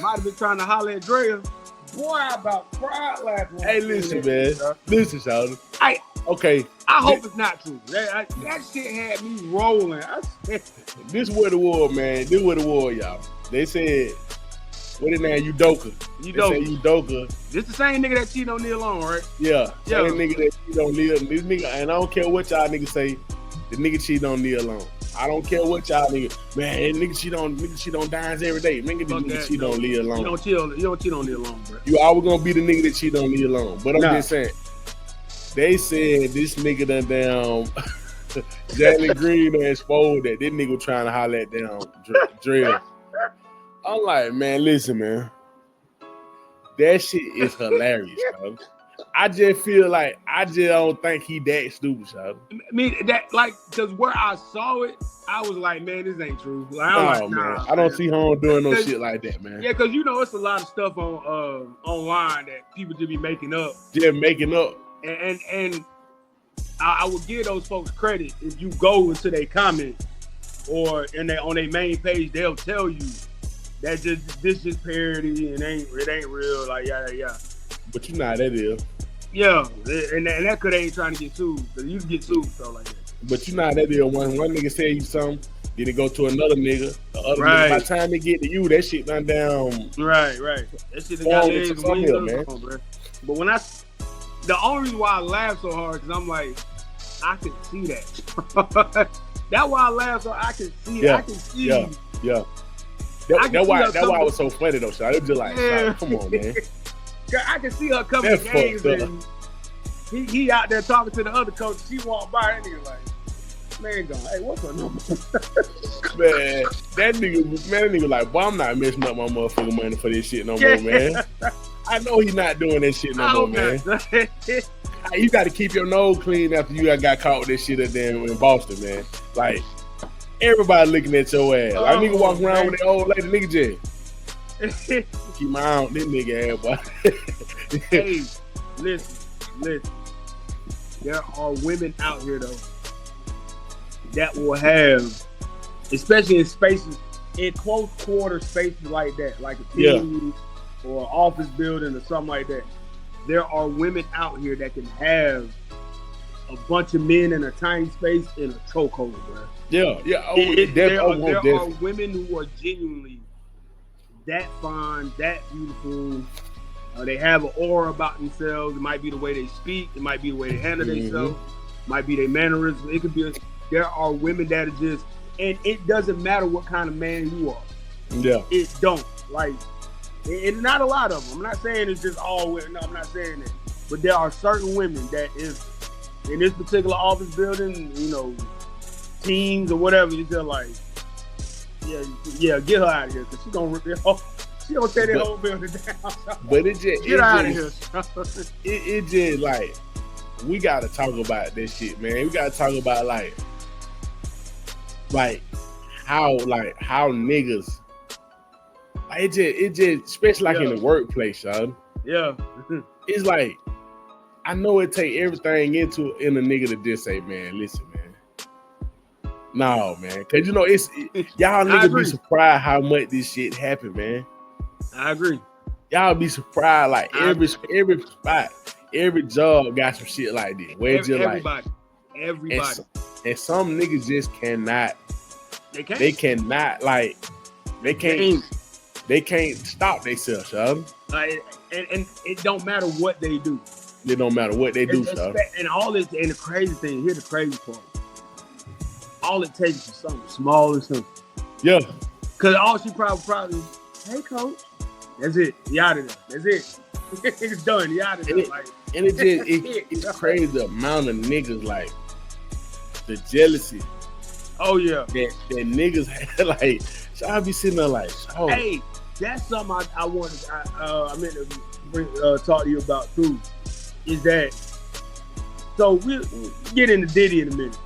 might have been trying to holler at Drea, boy, I about cried laughing. Hey, listen, man. Listen, Sheldon. Okay. I hope it's not true. That shit had me rolling. This where the war, man. This where the war, y'all. They said, what is name? Udoka. Udoka. This the same nigga that cheated on Neil Long, right? Yeah. Same nigga that cheated on Neil. This nigga, and I don't care what y'all niggas say, the nigga cheated on Neil Long. I don't care what y'all nigga. Man, nigga cheat on Dimes every day. Nigga cheat on Neil Long. You don't cheat on Neil Long, bro. You always gonna be the nigga that cheat on Neil Long. But I'm just saying. They said this nigga done down Jalen Green done exposed that this nigga was trying to holler at down Drill. I'm like, man, listen, man. That shit is hilarious, bro. I just feel like I just don't think he that stupid, bro. I mean, that like, cause where I saw it, I was like, man, this ain't true. Like, man. I don't see home doing no shit like that, man. Yeah, cause you know it's a lot of stuff on online that people just be making up. Just making up. And I would give those folks credit if you go into their comment or on their main page, they'll tell you that this just parody and it ain't real, like yeah. But you know how that is. Yeah, and that could ain't trying to get sued, because you can get sued so like that. But you know how that is. One nigga say you something, then it go to another nigga. The other nigga, by the time they get to you, that shit done down. Right. That shit done got legs and wings on, bro. But the only reason why I laugh so hard because I'm like, I can see that. That's why I laugh so I can see it. I can see. Yeah. That's why it was so funny though, Sean. It was just like, come on, man. I can see her coming to games and he out there talking to the other coach. She walked by and nigga like, man, going, hey, what's her number? Man, that nigga like, boy, I'm not messing up my motherfucking money for this shit no more, man. I know he's not doing that shit no more, man. You got to keep your nose clean after you got caught with this shit in Boston, man. Like, everybody looking at your ass. Like, nigga walking around with that old lady, nigga just keep my eye on this nigga ass, boy. Hey, listen. There are women out here, though, that will have, especially in spaces, in close quarter spaces like that, like a team or an office building or something like that. There are women out here that can have a bunch of men in a tiny space in a chokehold, bro. Yeah. There are women who are genuinely that fine, that beautiful. They have an aura about themselves. It might be the way they speak. It might be the way they handle themselves. It might be their mannerisms. It could be. There are women that are just, and it doesn't matter what kind of man you are. Yeah. It don't. Like, and not a lot of them. I'm not saying it's just all women. No, I'm not saying that. But there are certain women that is in this particular office building, you know, teams or whatever. It's just like, yeah, get her out of here because she's gonna rip it off. She gonna tear that whole building down. But it just get out of here. It just like, we gotta talk about this shit, man. We gotta talk about like how niggas. Like it just especially like in the workplace, son. Yeah. It's like, I know it take everything in a nigga to just say, man, listen, man. No, man. Cause you know y'all niggas be surprised how much this shit happen, man. I agree. Y'all be surprised, like every spot, every job got some shit like this. Where everybody. And some niggas just cannot. They can't stop themselves, son. Like, and it don't matter what they do. It don't matter what they do, son. And all this, and the crazy thing, here's the crazy part. All it takes is something small or something. Yeah. Cause all she probably, hey coach. That's it. You out of there. That's it. It's done. You out of there. And it's crazy the amount of niggas, like, the jealousy. Oh yeah. That niggas had, like, so I be sitting there like, oh. Hey, that's something I wanted. I meant to talk to you about too. Is that so? We'll get into Diddy in a minute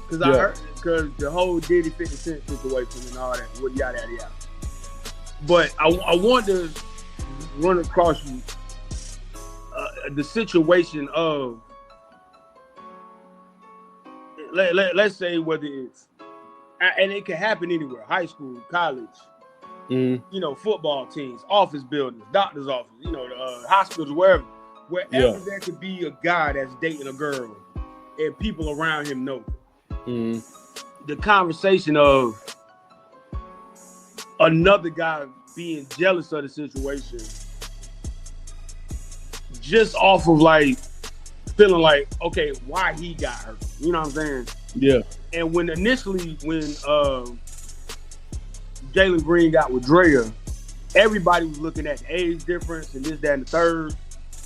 because I heard the whole Diddy 50 Cent situation and all that. What yada yada yada. But I want to run across you the situation of let's say whether it's, and it can happen anywhere, high school, college, you know, football teams, office buildings, doctor's office, you know, hospitals, wherever there could be a guy that's dating a girl and people around him know. The conversation of another guy being jealous of the situation just off of like feeling like, okay, why he got her? You know what I'm saying? Yeah. And when Jalen Green got with Drea, everybody was looking at the age difference and this, that, and the third.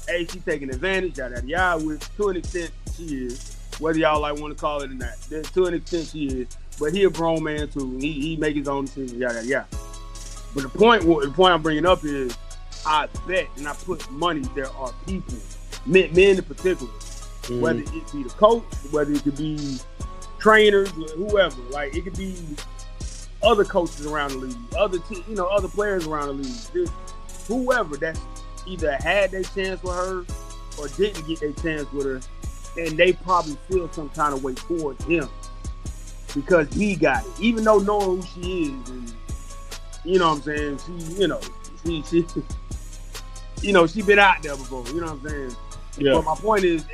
Hey, she taking advantage, yada, yada, yada, which to an extent she is, whether y'all like want to call it or not. To an extent she is, but he a grown man too. He make his own decisions, yada, yada, yada. But the point I'm bringing up is, I bet and I put money there are people, men in particular, whether it be the coach, whether it could be trainers, whoever. Like it could be other coaches around the league, other players around the league, just whoever that's either had their chance with her or didn't get their chance with her, and they probably feel some kind of way towards him because he got it, even though knowing who she is, and you know what I'm saying, she been out there before, you know what I'm saying. Yeah. But my point is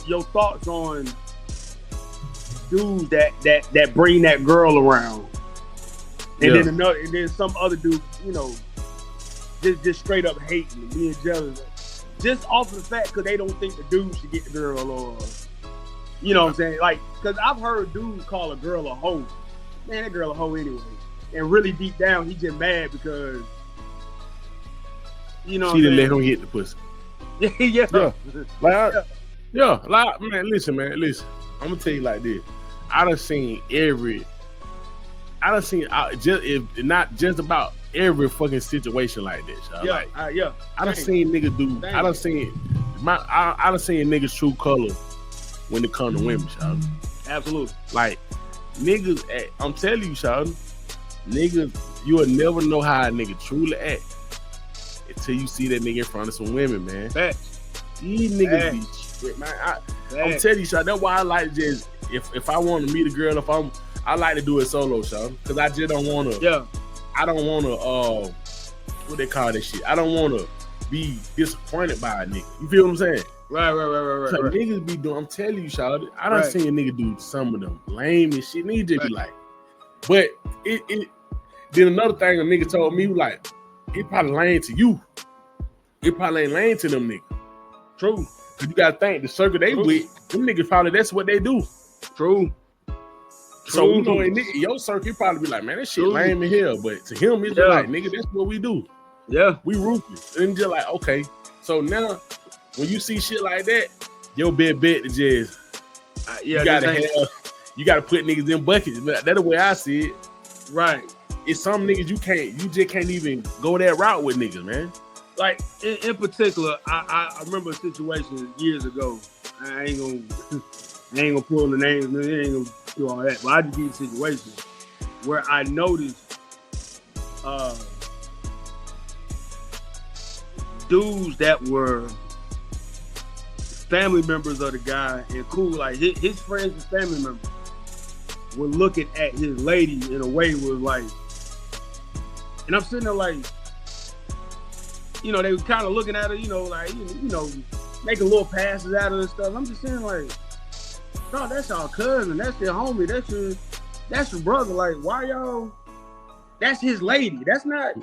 your thoughts on dudes that bring that girl around, and then some other dude, you know, just straight up hating and being jealous, just off of the fact because they don't think the dude should get the girl, or you know what I'm saying, like, because I've heard dudes call a girl a hoe. Man, that girl a hoe anyway, and really deep down he just mad because, you know, she didn't let him hit the pussy. Yeah. Like, man, listen. I'm gonna tell you like this. I done seen not just about every fucking situation like this. I done seen niggas do. I done seen niggas true color when it come to women, y'all. Absolutely. Like niggas, I'm telling you, y'all, niggas, you will never know how a nigga truly act until you see that nigga in front of some women, man. Facts. These niggas be shit, man. I'm telling you, Sean, that's why I like just if I want to meet a girl, I like to do it solo, Sean, because I just don't want to. Yeah. I don't want to. What they call that shit? I don't want to be disappointed by a nigga. You feel what I'm saying? Right. So niggas be doing. I'm telling you, Sean, I done seen a nigga do some of them lame and shit. Niggas just be like, but it. Then another thing a nigga told me, like, it probably lame to you. It probably ain't lame to them niggas. True. Cause you gotta think the circle they with, them niggas probably that's what they do. True. So you know, in your circle, you probably be like, man, that shit lame in here. But to him, it's just like, nigga, that's what we do. Yeah. We ruthless. And just like, okay. So now, when you see shit like that, your bet to just you gotta put niggas in buckets. But that's the way I see it. Right. It's some niggas you just can't even go that route with niggas, man. Like in particular, I remember a situation years ago. I ain't gonna pull the names, man. I ain't gonna do all that. But I just give you a situation where I noticed dudes that were family members of the guy and cool, like his friends and family members were looking at his lady in a way was like, and I'm sitting there like, you know, they were kind of looking at her, you know, like, you know, making little passes at her and stuff. I'm just saying, like, no, that's our cousin, that's your homie, that's your brother. Like, why y'all? That's his lady. That's not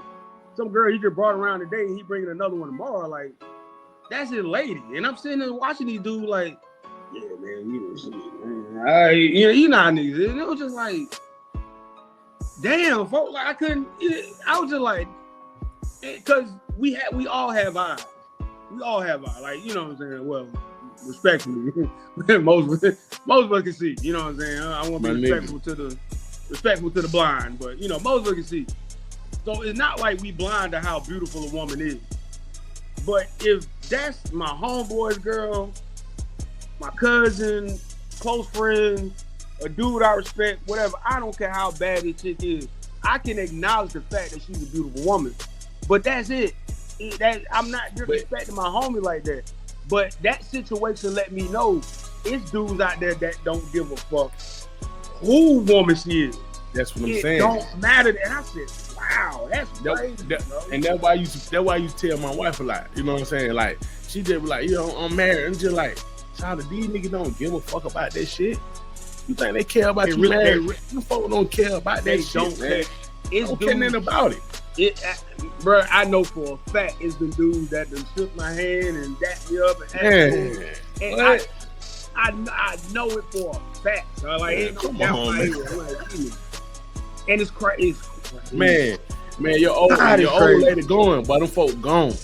some girl he just brought around today and he bringing another one tomorrow. Like, that's his lady. And I'm sitting there watching these dudes like, yeah, man, you know, shit, man. You know how niggas. And it was just like, damn, folks. Like, I was just like, because we all have eyes. We all have eyes. Like, you know what I'm saying? Well, respectfully, most of us can see. You know what I'm saying? I want to be respectful to the blind, but you know, most of us can see. So it's not like we blind to how beautiful a woman is. But if that's my homeboy's girl, my cousin, close friend, a dude I respect, whatever, I don't care how bad this chick is. I can acknowledge the fact that she's a beautiful woman, but that's it. I'm not disrespecting my homie like that. But that situation let me know it's dudes out there that don't give a fuck who woman she is. That's what I'm saying. It don't matter. And I said, wow, that's crazy. And that's why you tell my wife a lot. You know what I'm saying? Like, she just be like, I'm married. And just like, child, these niggas don't give a fuck about that shit. You think they care about you married? You folks don't care about that shit, don't man. It's don't care nothing about it. Bro, I know for a fact it's the dudes that done shook my hand and dapped me up and and I know it for a fact. So like, ain't no doubt my head. Like, and it's crazy. Man, your old lady going, but them folk gone.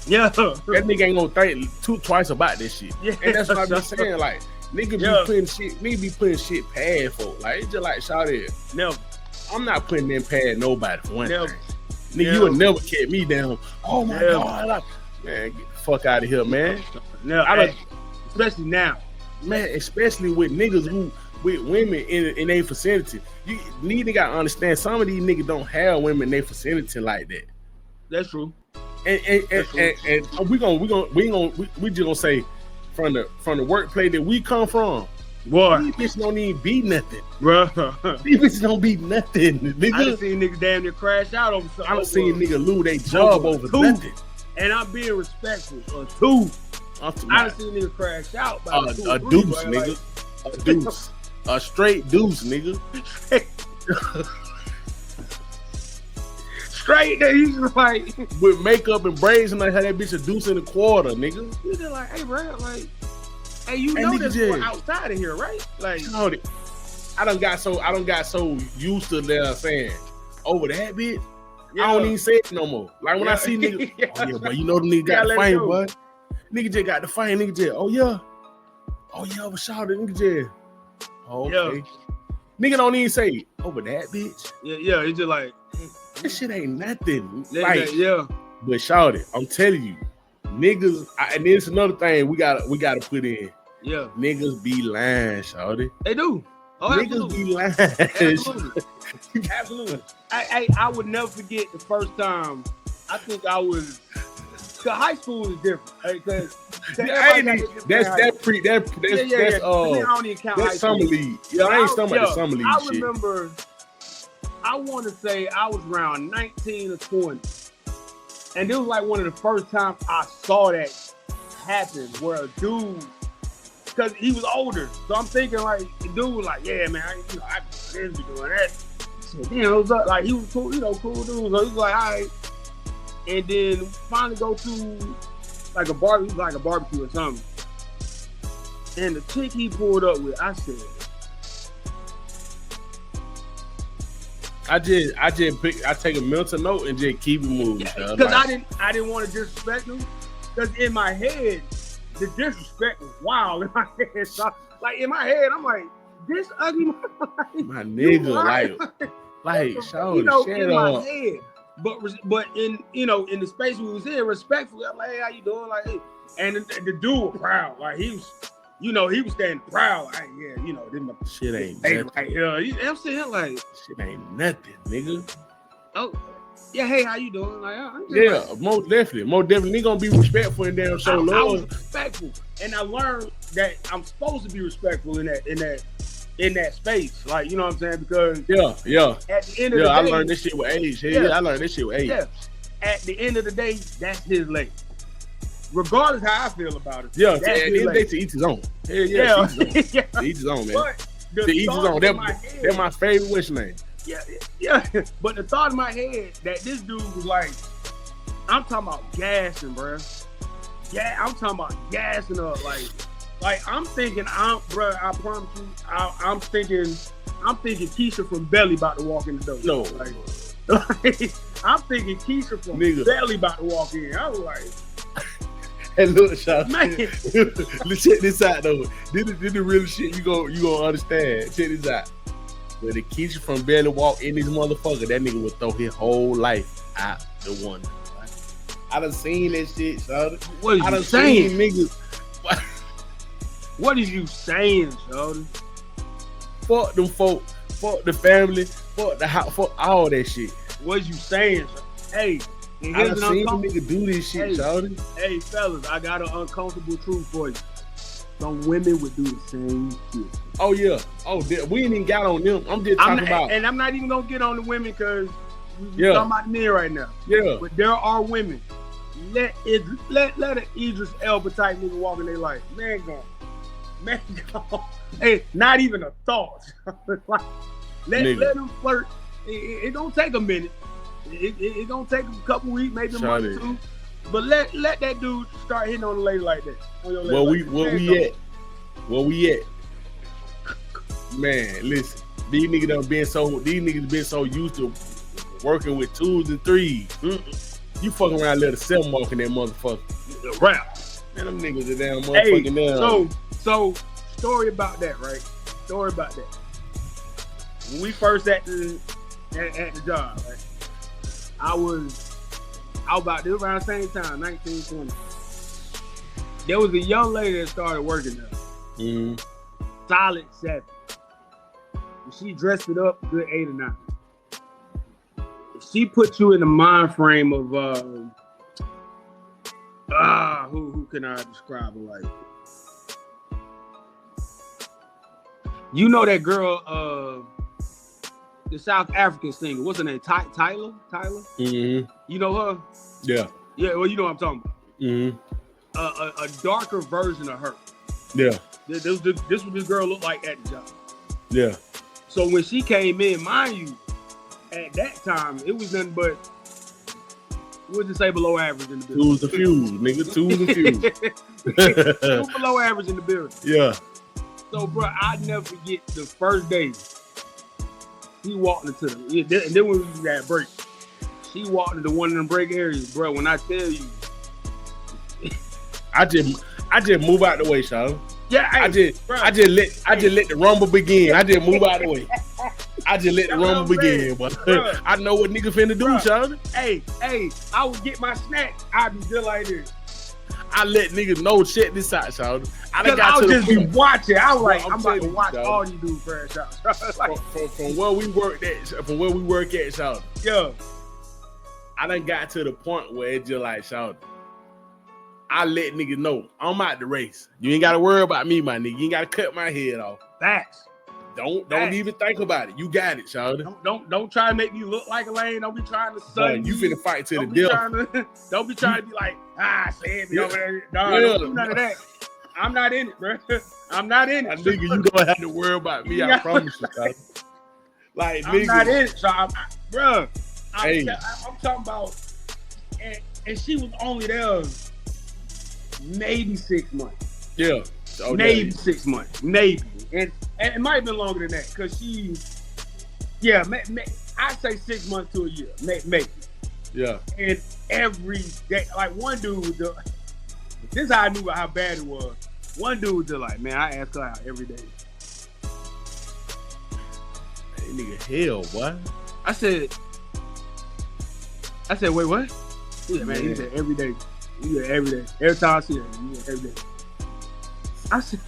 Yeah, that nigga ain't gonna think twice about this shit. Yeah, and that's what I be saying. Like, nigga be putting shit past folk. Like, it's just like, shout it. Never. I'm not putting them past nobody for one Never. thing. Nigga, you would never catch me down. Oh my God. Man, get the fuck out of here, man. Especially now. Man, especially with niggas with women in their vicinity. You need to gotta understand, some of these niggas don't have women in their vicinity like that. That's true. And we just gonna say from the workplace that we come from, boy, these bitches don't even be nothing, bro. These bitches don't be nothing. Nigga. I done seen niggas damn near crash out over something. I done seen niggas lose their job over nothing. And I'm being respectful. A two. I done seen niggas crash out by a deuce, nigga. Like, a deuce. A straight deuce, nigga. Straight that he's like with makeup and braids and like how that bitch a deuce in a quarter, nigga. You just like, hey bro, like, hey, you know this boy outside of here, right? Like, I done got so used to them saying over that bitch. I don't even say it no more. Like when I see niggas, oh yeah, boy, you know them niggas got the fame, boy. Nigga just got the fame, nigga just, oh yeah, but shout it, nigga just, okay. Nigga don't even say over that bitch. Yeah, it's just like, this shit ain't nothing. Like, but shout it, I'm telling you, niggas, and this is another thing we gotta put in. Yeah, niggas be lying, shout it. They do. Oh, niggas be lying. Absolutely. I would never forget the first time. I think I was. Cause high school is different. That's summer league. Yeah, I ain't talking about the summer league. I remember. I want to say I was around 19 or 20, and it was like one of the first times I saw that happen, where a dude. Because he was older, so I'm thinking like the dude was like, yeah, man, I didn't be doing that. So, it was like he was cool, cool dude. So he was like, all right, and then finally go to like a barbecue or something. And the chick he pulled up with, I said, I take a mental note and just keep it moving. Because like, I didn't want to disrespect him. Because in my head, the disrespect was wild in my head. So, like in my head, I'm like, this ugly my nigga, like, show shit in up. My head. But in in the space we was in, respectfully, I'm like, hey, how you doing? Like, hey. And the dude was proud. Like he was, he was standing proud. Like, this shit ain't nothing. Right here. I'm sitting here like, shit ain't nothing, nigga. Oh. Yeah, hey, how you doing? Like, most definitely. Nigga gonna be respectful and damn show love. I was respectful, and I learned that I'm supposed to be respectful in that space. Like, you know what I'm saying? Because At the end of the day, I learned this shit with age. I learned this shit with age. Yeah. At the end of the day, that's his lane. Regardless how I feel about it. Yeah, at the end of the day, to each his own. Yeah. To each his own, man. To each his own. That's my favorite wish name. Yeah. But the thought in my head that this dude was like, I'm talking about gassing, bro. Yeah, I'm talking about gassing up. Like I'm thinking, I promise you, I'm thinking Keisha from Belly about to walk in the door. No. Like I'm thinking Keisha from Belly about to walk in. I was like, hey, look, Sean. Let's check this out though. This the real shit you gonna understand. Check this out. When the Keisha from Belly walk in this motherfucker, that nigga would throw his whole life out the window. Right? I done seen that shit, Sean. What is you saying, niggas? What is you saying, Sheldon? Fuck them folk fuck the family, fuck the house, fuck all that shit. What you saying? Hey, and I here's done an seen uncomfortable. nigga do this shit, shawty. Hey, fellas, I got an uncomfortable truth for you. Some women would do the same shit. Oh yeah. Oh, we ain't even got on them. I'm just talking about. And I'm not even gonna get on the women because Yeah. we're talking about men right now. Yeah. But there are women. Let an Idris Elba type nigga walk in their life. Man gone. Hey, not even a thought. Like, let them flirt. It don't take a minute. It don't take a couple weeks, maybe a month or two. But let that dude start hitting on the lady like that. Where we at? Man, listen. These niggas been so used to working with 2s and 3s. You fucking around, let a 7 walk in that motherfucker. Rap. Man, them niggas are damn motherfucking down. So story about that, right? Story about that. When we first at the job, right? I was about this around the same time, 1920. There was a young lady that started working there. Solid 7. And she dressed it up a good 8 or 9. She put you in the mind frame of who can I describe her like? You know that girl, the South African singer. What's her name? Tyler? Mm-hmm. You know her? Yeah. Yeah, well, you know what I'm talking about. Mm-hmm. A darker version of her. Yeah. This what this girl looked like at the job. Yeah. So when she came in, mind you, at that time, it was nothing but, what'd you say, below average in the building? 2s and fews, nigga. 2s and fews. 2 below average in the building. Yeah. So, bro, I never forget the first day. He walked into and then when we was at break, she walked into one of them break areas, bro. When I tell you, I just move out the way, Sean. Yeah, I just let the rumble begin. I just move out the way. I just let the rumble begin, but I know what nigga finna do, Sean. Hey, I would get my snack. I'd be just like this. I let niggas know, check this out, Sean. I would just be watching. I was like, I'm about to watch all you do crash out. Like, from where we work at, Sean. Yeah. I done got to the point where it's just like, Sean, I let niggas know I'm out the race. You ain't gotta worry about me, my nigga. You ain't gotta cut my head off. Facts. Don't even think about it. You got it, Sean. Don't try to make me look like a lane. Don't be trying to sun you finna fight to the death. Don't be trying to be like, say me over there. No, don't do none of that. I'm not in it, bro. I'm not in it. Nigga, you don't have to worry about me. I promise you, Sean. Like, I'm not in it, so bro. Hey. I'm talking about, and she was only there maybe 6 months. Yeah. Okay. Maybe 6 months. Maybe. And it might have been longer than that because I'd say 6 months to a year. Maybe. Yeah. And every day, like one dude was this is how I knew how bad it was. One dude was just like, man, I ask her out every day. Hey, nigga, hell, what? I said, wait, what? Yeah, man, he said every day. He said every day. Every time I see her, he said every day. I said,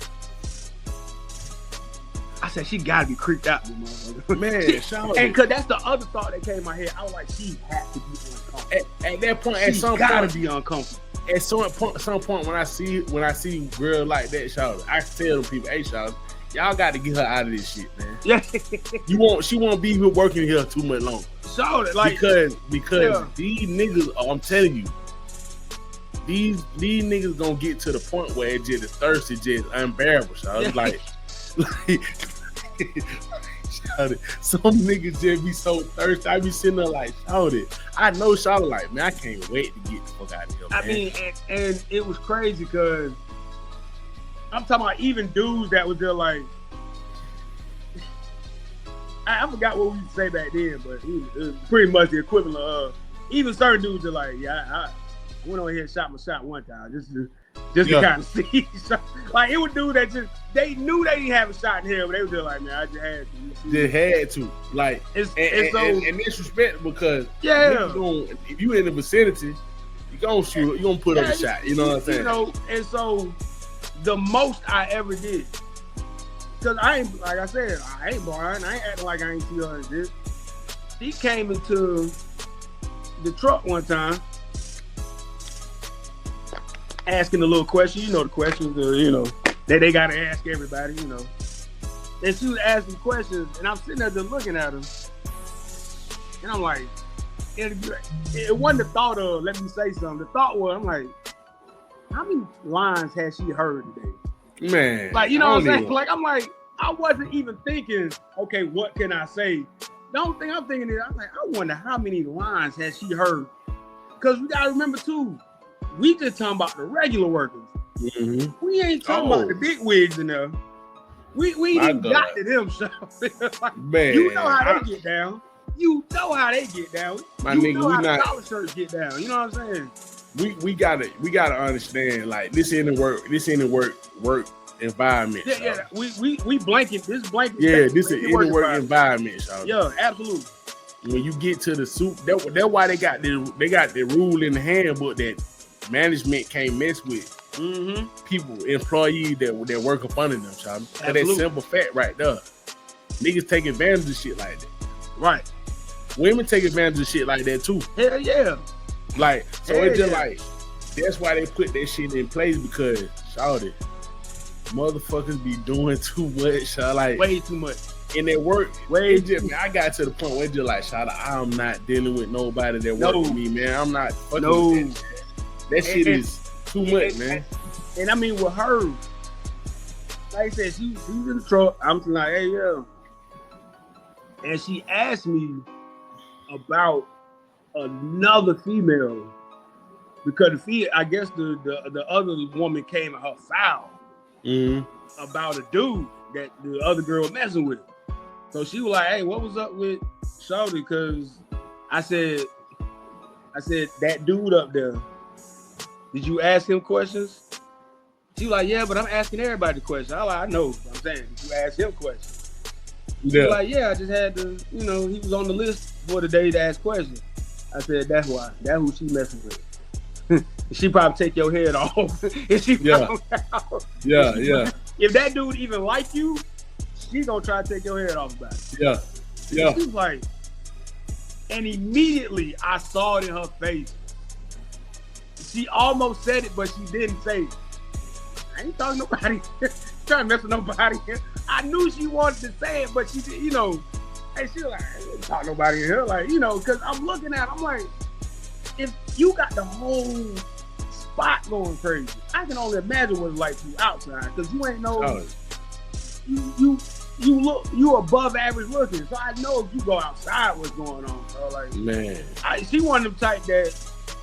she gotta be creeped out, motherfucker. Man, and cause that's the other thought that came in my head. I was like, she has to be uncomfortable. At that point, she gotta be uncomfortable. At some point, when I see girl like that, shout, I tell them people, hey, shout, y'all got to get her out of this shit, man. Yeah, she won't be here working here too much longer. So like because these niggas, I'm telling you, these niggas gonna get to the point where it's just the thirst is just unbearable. So it's like some niggas just be so thirsty. I be sitting there like, shout it. I know shout like, man, I can't wait to get the fuck out of here, man. I mean, and it was crazy because I'm talking about even dudes that was there like, I forgot what we used to say back then, but it was pretty much the equivalent of even certain dudes are like, I went over here and shot my shot one time just to kind of see. Like it was dudes that just they knew they didn't have a shot in here, but they were just like, man, I just had to. Just had to. Like and disrespect because if you in the vicinity, you gonna shoot, you gonna put up a shot. You know what I'm saying? You know, and so the most I ever did Cause I ain't, like I said, I ain't blind. I ain't acting like I ain't see her in this. She came into the truck one time, asking a little question. You know the questions, that they gotta ask everybody. And she was asking questions, and I'm sitting there just looking at her, and I'm like, it wasn't the thought of let me say something. The thought was, I'm like, how many lines has she heard today? Man, like, you know what I'm saying? Like, I'm like, I wasn't even thinking, okay, what can I say? The only thing I'm thinking is, I'm like, I wonder how many lines has she heard? Because we gotta remember too, we just talking about the regular workers. Mm-hmm. We ain't talking about the big wigs in there. We ain't even got to them, so like, man, you know how they get down. You know how they get down. My you nigga, know how we the not. collar shirts get down. You know what I'm saying? We gotta understand, like, this ain't a work environment. Yeah. We blanket this blanket. Yeah, this is in the work environment, y'all. Yeah, absolutely. When you get to the soup, that's why they got the rule in the handbook that management can't mess with people, employees that work up under them, child. That simple fact right there. Niggas take advantage of shit like that. Right. Women take advantage of shit like that too. Hell yeah. Like, so it's just like, that's why they put that shit in place, because shawty, motherfuckers be doing too much, like way too much. In their work, I got to the point where it's just like, shawty, I'm not dealing with nobody that work with me, man. I'm not fucking with that shit. That shit is too much, man. And I mean, with her, like I said, she's in the truck. I'm like, hey, yeah. And she asked me about another female, because I guess the other woman came at her foul about a dude that the other girl was messing with. So she was like, hey, what was up with Shawty? Because I said that dude up there, did you ask him questions? She was like, yeah, but I'm asking everybody questions. I was like, I know. I'm saying, did you ask him questions? She was like, yeah, I just had to, he was on the list for the day to ask questions. I said, that's why. That's who she messing with. She probably take your head off. If she found out. Yeah. If that dude even like you, she gonna try to take your head off about it. Yeah. She's like, and immediately I saw it in her face. She almost said it, but she didn't say it. I ain't talking to nobody. Trying to mess with nobody. I knew she wanted to say it, but she did, and she was like, I ain't talking to nobody in here. Like, because I'm looking at it, I'm like, if you got the whole spot going crazy, I can only imagine what it's like to you outside, because you ain't you above average looking. So I know if you go outside, what's going on, bro. Like, man, she one of them type that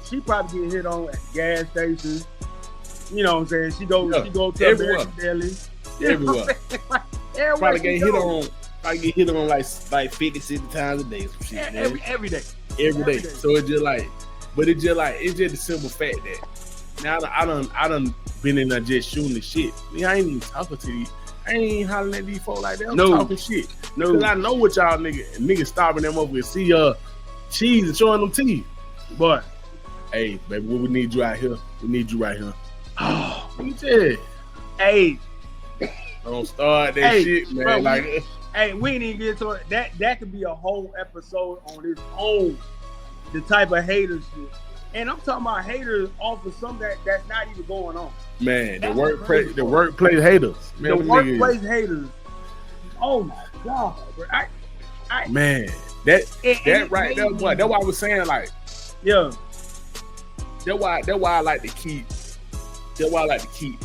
she probably get hit on at gas stations. You know what I'm saying? She go to everywhere. Everywhere. Like, probably get hit on like 50, 60 times a day. Some shit, every day. Every day. So it's just like the simple fact that now I done been in there just shooting the shit. I ain't even talking to you. I ain't even hollering at these folks like that. I'm talking shit. No. Because I know what y'all niggas stopping them up with see cheese and showing them teeth. But hey, baby, we need you out here. We need you right here. Oh, hey, don't start that shit, man. Bro, we ain't even get to it. That could be a whole episode on its own. The type of haters shit, and I'm talking about haters off of something that's not even going on. Man, the workplace haters. Man, the workplace haters. Oh my god, bro. Man, that right there, boy. That's why I was saying, like, yeah. That's why I like to keep. That's why I like to keep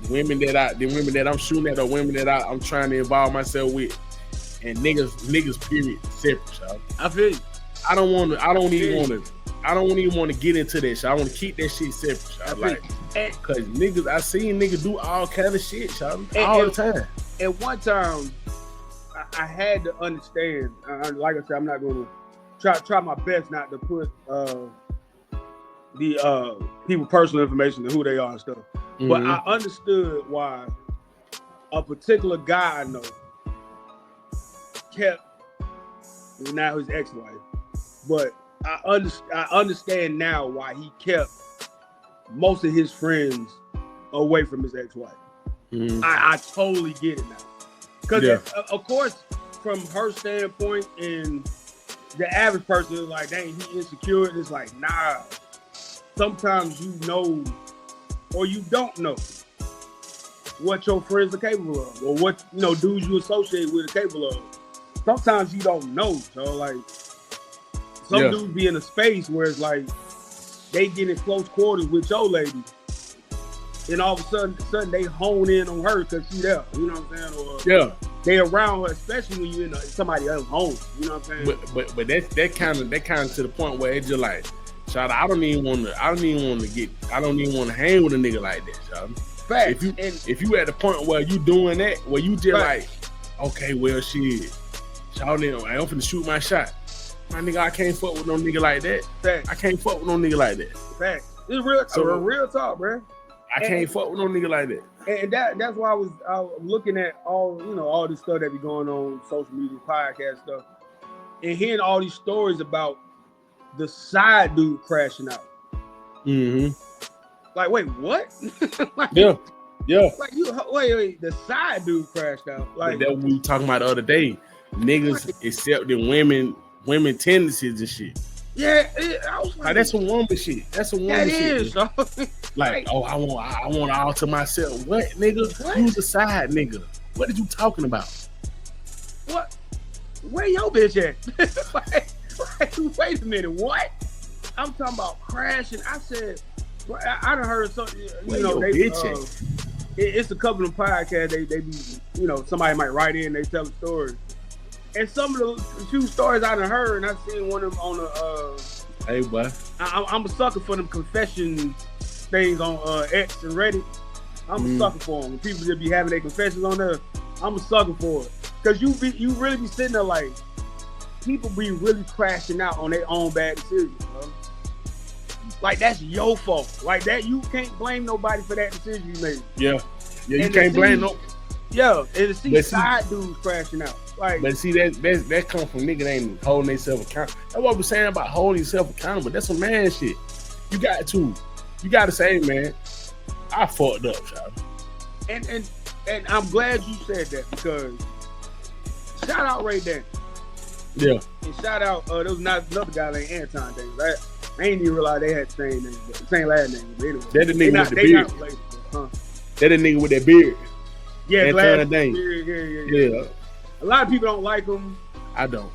the women that I'm shooting at, or women that I'm trying to involve myself with, and niggas period separate, y'all. I feel you. I don't even want to get into that shit. I want to keep that shit separate, y'all. Like, cause niggas, I seen niggas do all kind of shit, y'all, all the time. At one time, I had to understand. Like I said, I'm not going to try my best not to put the people personal information and who they are and stuff. Mm-hmm. But I understood why a particular guy I know kept, now his ex-wife, but I understand now why he kept most of his friends away from his ex-wife. Mm-hmm. I totally get it now. Because of course, from her standpoint and the average person is like, dang, he insecure. And it's like, nah. Sometimes you know or you don't know what your friends are capable of, or what dudes you associate with are capable of. Sometimes you don't know. So like some dudes be in a space where it's like they get in close quarters with your lady, and all of a sudden they hone in on her because she there. You know what I'm saying? Or they around her, especially when you're in somebody else's home. You know what I'm saying? But that kind of to the point where it's just like, shout out, I don't even want to hang with a nigga like that, shout out. Facts. If you at the point where you doing that, where you just like, okay, well shit, shout out, I'm finna shoot my shot. My nigga, I can't fuck with no nigga like that. Facts. I can't fuck with no nigga like that. Facts. It's real. So, real talk, bro. I can't fuck with no nigga like that. And that's why I was looking at all this stuff that be going on, social media, podcast stuff, and hearing all these stories about the side dude crashing out. Mm-hmm. Like, wait, what? Like, yeah. Like wait, the side dude crashed out. Like that we were talking about the other day. Niggas accepting women tendencies and shit. Yeah, I was like, that's some woman shit. That's some woman shit. That is. Like, oh, I want all to myself. What, nigga? What? You was a side nigga. What are you talking about? What? Where your bitch at? like, wait a minute, what? I'm talking about crashing. I said, I done heard something. It's a couple of podcasts. They be, somebody might write in, they tell a story. And some of the few stories I done heard, and I seen one of them on the. Hey, boy. I'm a sucker for them confession things on X and Reddit. I'm a sucker for them. When people just be having their confessions on there, I'm a sucker for it. Because you really be sitting there like, people be really crashing out on their own bad decisions, bro. Like, that's your fault. Like, that you can't blame nobody for that decision you made. Yeah, you can't blame no. Yeah, and to see side dudes crashing out. Like, but see, that come from niggas ain't holding themselves accountable. That's what we're saying about holding yourself accountable. That's some man shit. You got to say, man, I fucked up, child. And I'm glad you said that, because shout out Ray Dan. Yeah. And shout out there was another guy named Anton Davis. I ain't even realize they had the same name, the same last name. But anyway, that the nigga with the beard. That the nigga with that beard. Yeah, Anton Davis. Yeah. A lot of people don't like him. I don't.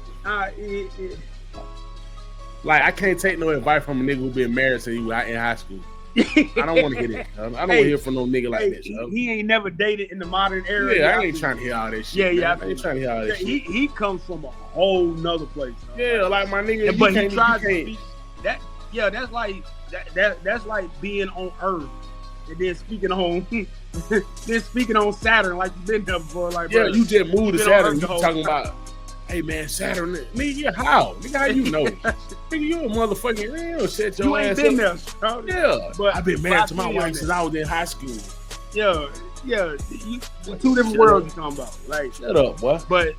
Like, I can't take no advice from a nigga who been married since he was in high school. I don't want to hear that. I don't want to hear from no nigga like that. He ain't never dated in the modern era. Yeah, I ain't trying to hear all that shit. Yeah, I ain't trying to hear all that shit. He comes from a whole nother place. Yeah, like my nigga. But he tries to speak that. Yeah, that's like being on Earth and then speaking on Saturn like you've been there before. Like, yeah, bro, you just moved to Saturn. You talking about, hey man, Saturn? Nigga, how? Nigga, how you know? Nigga, you a motherfucking real shit. You ain't been there. Yeah, but I've been married to my wife since I was in high school. Yeah. Two different worlds you talking about. Like, shut up, boy. But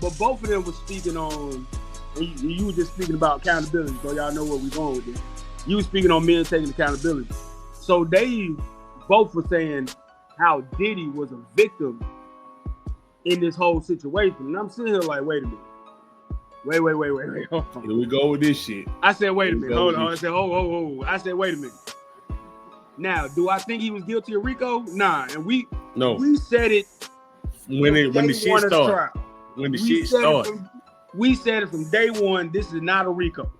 both of them was speaking on. You were just speaking about accountability, so y'all know where we're going with this. You were speaking on men taking accountability. So they both were saying how Diddy was a victim in this whole situation. And I'm sitting here like, wait a minute. Wait. Hold on. Here we go with this shit. I said, wait a minute. Hold on. I said, ho. I said, wait a minute. Now, do I think he was guilty of RICO? Nah. And we said it when the shit started. When the shit started. We said it from day one. This is not a RICO.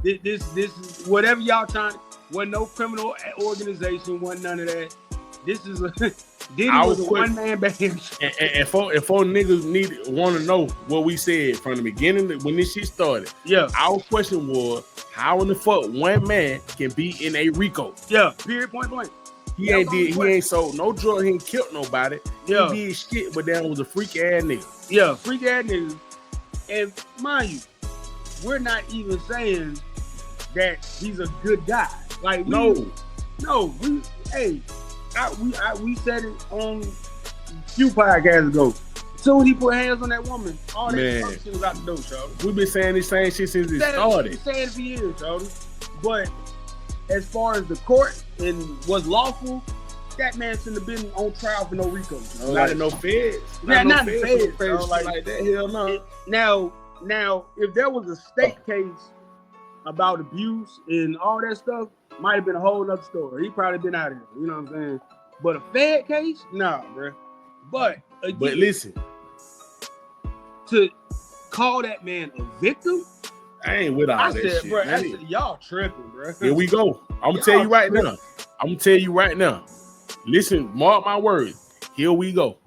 This is whatever y'all trying. Wasn't no criminal organization. Wasn't none of that. This is Diddy was a one-man band. And for niggas want to know what we said from the beginning when this shit started. Yeah. Our question was, how in the fuck one man can be in a RICO? Yeah. Period. Point blank. He ain't sold no drug. He ain't killed nobody. Yeah. He did shit, but that was a freak ass nigga. Yeah. Freak ass nigga. And mind you, we're not even saying that he's a good guy. Like, we said it on a few podcasts ago. As soon as he put hands on that woman, all that fuck shit was out the door, y'all. We've been saying this same shit since it started. We've been saying it for years, y'all. But as far as the court and what's lawful, that man shouldn't have been on trial for no RICO. Not in no feds. Not in feds. Crazy like that. Hell no. Now, if there was a state case about abuse and all that stuff, might have been a whole other story. He probably been out of here. You know what I'm saying? But a Fed case, nah, bro. But again, listen, to call that man a victim, I ain't with all that shit. Bro, I said, y'all tripping, bro. Here we go. I'm gonna tell you right now. I'm gonna tell you right now. Listen, mark my words. Here we go.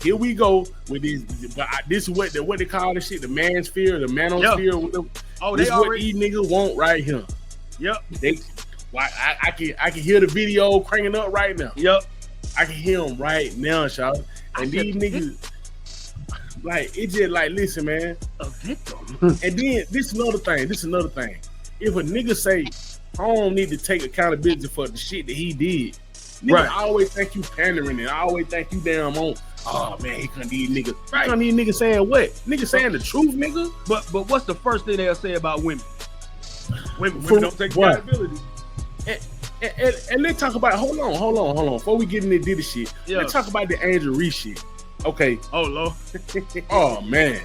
Here we go with these. This is what they call this shit, the manosphere, the manosphere. Yep. Oh, this they what these niggas want right here. Yep. I can hear the video cranking up right now. Yep. I can hear them right now, y'all. And these niggas, like, it's just like, listen, man. A victim. And then this is another thing. If a nigga say, I don't need to take accountability for the shit that he did, nigga, I always think you pandering and I always think you damn on. Oh man, he couldn't these niggas. Right. He couldn't these niggas saying what? Niggas saying the truth, nigga. But what's the first thing they'll say about women? Women don't take accountability. And let's talk about hold on. Before we get into Diddy shit, let's talk about the Angel Reese shit. Okay. Oh Lord. Oh man.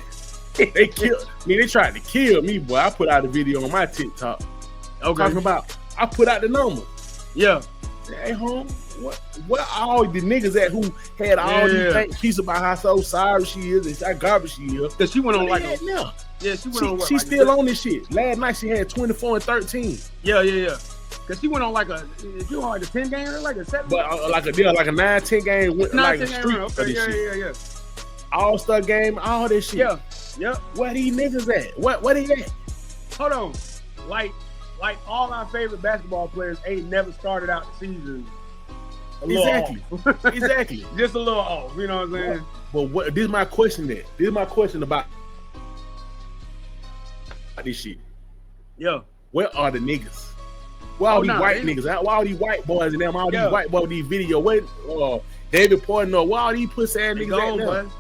They killed me. They tried to kill me, boy. I put out a video on my TikTok. Okay. Talking about I put out the number. Yeah. Hey home, what all the niggas at who had all these fake pieces about how so sorry she is and how garbage she is. Cause she went on like she went on. She's still on this shit. Last night she had 24 and 13. Yeah. Cause she went on like a 10 game or like a 7. But like a 9-10 game went like a streak of this shit. Yeah. All-Star game, all this shit. Yeah. Where these niggas at? What he at? Hold on. Like all our favorite basketball players ain't never started out the season. Exactly. Just a little off. You know what I'm saying? But this is my question then. This is my question about this shit. Yeah. Where are the niggas? Where are these white niggas? Why all these white boys and them? All these white boys, these video. Where David Portnoy? Why all these pussy ass niggas at them?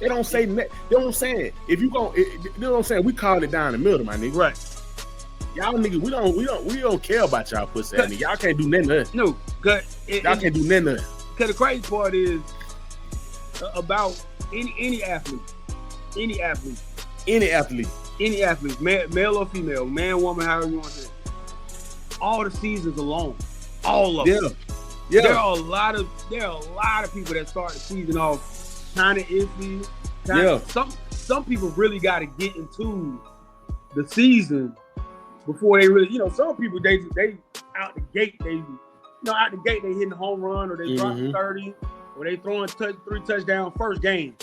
They don't say nothing. They don't say it. If you go, you know what I'm saying? We call it down the middle, my nigga. Right. Y'all niggas, we don't care about y'all pussy ass niggas. Y'all can't do nothing. No, y'all can't do nothing. Cause the crazy part is about any athlete, male or female, man, woman, however you want to say it. All the seasons alone, all of them. Yeah. There are a lot of people that start the season off kind of iffy. Some people really got to get into the season before they really, some people they out the gate they hitting a home run or they dropping 30 or they throwing 3 touchdowns first game.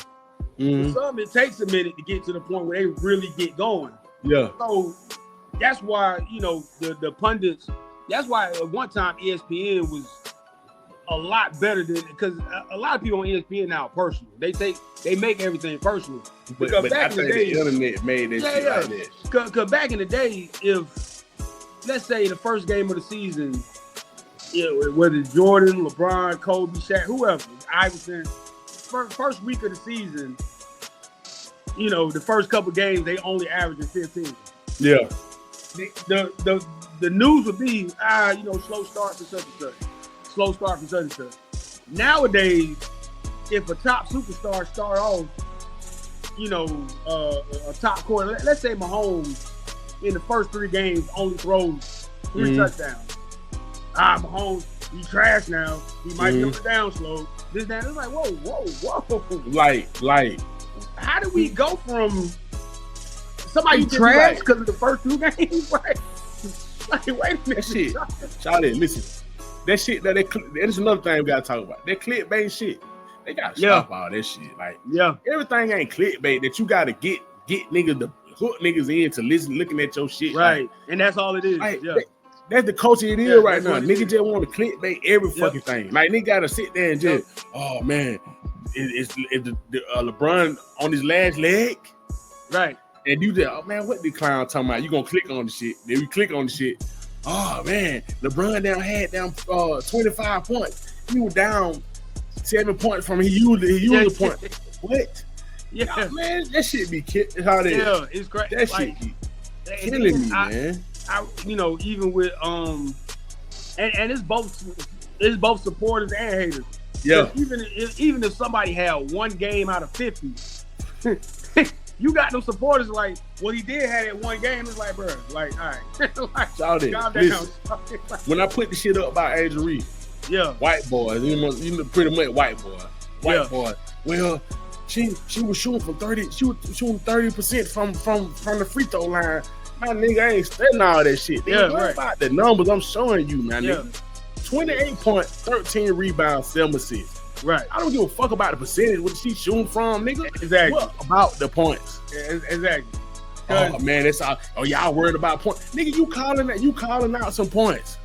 For some it takes a minute to get to the point where they really get going. Yeah. So that's why the pundits. That's why at one time ESPN was a lot better than, because a lot of people on ESPN now are personal. They make everything personal. But back in the day, the internet made that shit like that. Because back in the day, if let's say the first game of the season, whether it's Jordan, LeBron, Kobe, Shaq, whoever, Iverson, first week of the season, the first couple games they only averaging 15. Yeah. The news would be slow start for such and such. Slow start from such and such. Nowadays, if a top superstar start off, a top quarter, let's say Mahomes in the first 3 games only throws 3 touchdowns. Mahomes, he's trash now. He might be on the down slow. This, that. It's like, whoa. Like, how do we go from somebody trash because of the first 2 games? Like, wait a minute. That shit. Charlie, listen. That shit that's another thing we gotta talk about. That clickbait shit. They gotta stop all that shit. Like, everything ain't clickbait that you gotta get niggas to hook niggas in to looking at your shit. Right. Like, and that's all it is. Like, that's the culture it is right now. Niggas just want to clickbait every fucking thing. Like, nigga gotta sit there and just, oh man, is the LeBron on his last leg? Right. And you just, oh man, what the clown talking about? You gonna click on the shit. Then we click on the shit. Oh man, LeBron had down 25 points. He was down 7 points from he used a point. What? Yeah, man, that shit be how that. Yeah, it's great. That shit be killing me, man. Even with and it's both It's both supporters and haters. Yeah. Even if somebody had one game out of 50, you got them supporters like, well, he did have that one game. It's like, bro, like, all right. Like, calm down. When I put the shit up about Angel Reese, yeah, white boy, you know, pretty much white boy. Boy. Well, she was shooting from 30. She was shooting 30% from the free throw line. My nigga ain't studying all that shit. Yeah, what about the numbers I'm showing you, man? Nigga? 28 points, 13 rebounds, 7 assists. Right. I don't give a fuck about the percentage. What she shooting from, nigga? Exactly. What about the points? Exactly. Oh man, that's all. Oh, y'all worried about points, nigga? You calling out some points.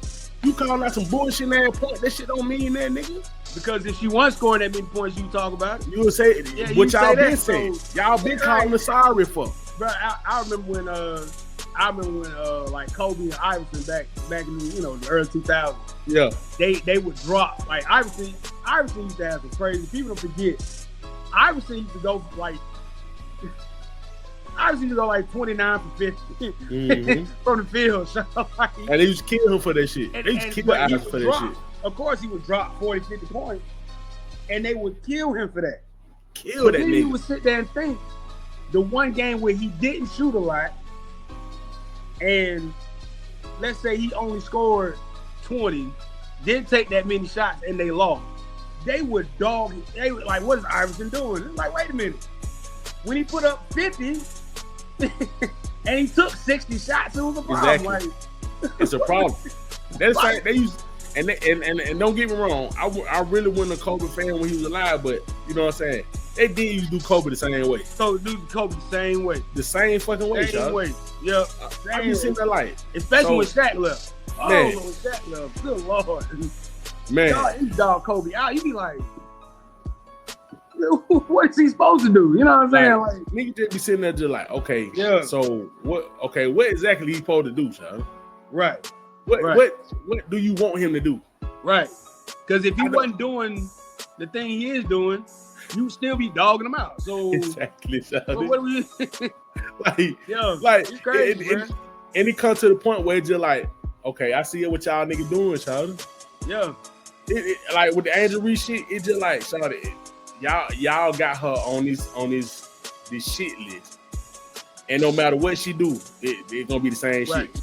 You calling out some bullshit ass points. That shit don't mean that, nigga. Because if she wasn't scoring that many points, you talk about it. You would say what y'all been saying. Y'all been calling her sorry for. Bro, I remember when like Kobe and Iverson back in the early 2000s. Yeah. They would drop like Iverson used to have some crazy. People don't forget. Iverson used to go like 29 for 50 from the field. So, like, and they used to kill him for that shit. They used to kill Iverson for that shit. Of course, he would drop 40, 50 points, and they would kill him for that. But then nigga. He would sit there and think the one game where he didn't shoot a lot, and let's say he only scored 20, didn't take that many shots, and they lost. They would dog. They would like, what is Iverson doing? It's like, wait a minute. When he put up 50 and he took 60 shots, it was a problem. Exactly. Like, it's a problem. That's like they used. And don't get me wrong, I really wasn't a Kobe fan when he was alive, but you know what I'm saying? They did used to do Kobe the same way. So do Kobe the same way. The same fucking way, Same way. Yep. I be sitting there like, especially when Shaq left. Man. When Shaq left. Good Lord. Man. He dog Kobe out. You be like, what is he supposed to do? You know what I'm saying? Like, nigga just be sitting there just like, okay, yeah. So what exactly he supposed to do, son? Right. What do you want him to do? Right. Because if he wasn't doing the thing he is doing, you would still be dogging him out. So exactly. So what do we like it's crazy, and it comes to the point where it's just like, okay, I see what y'all niggas doing, child. Yeah. Like with the Angel Reese shit, it's just like, child, y'all got her on this shit list, and no matter what she do, it's gonna be the same shit.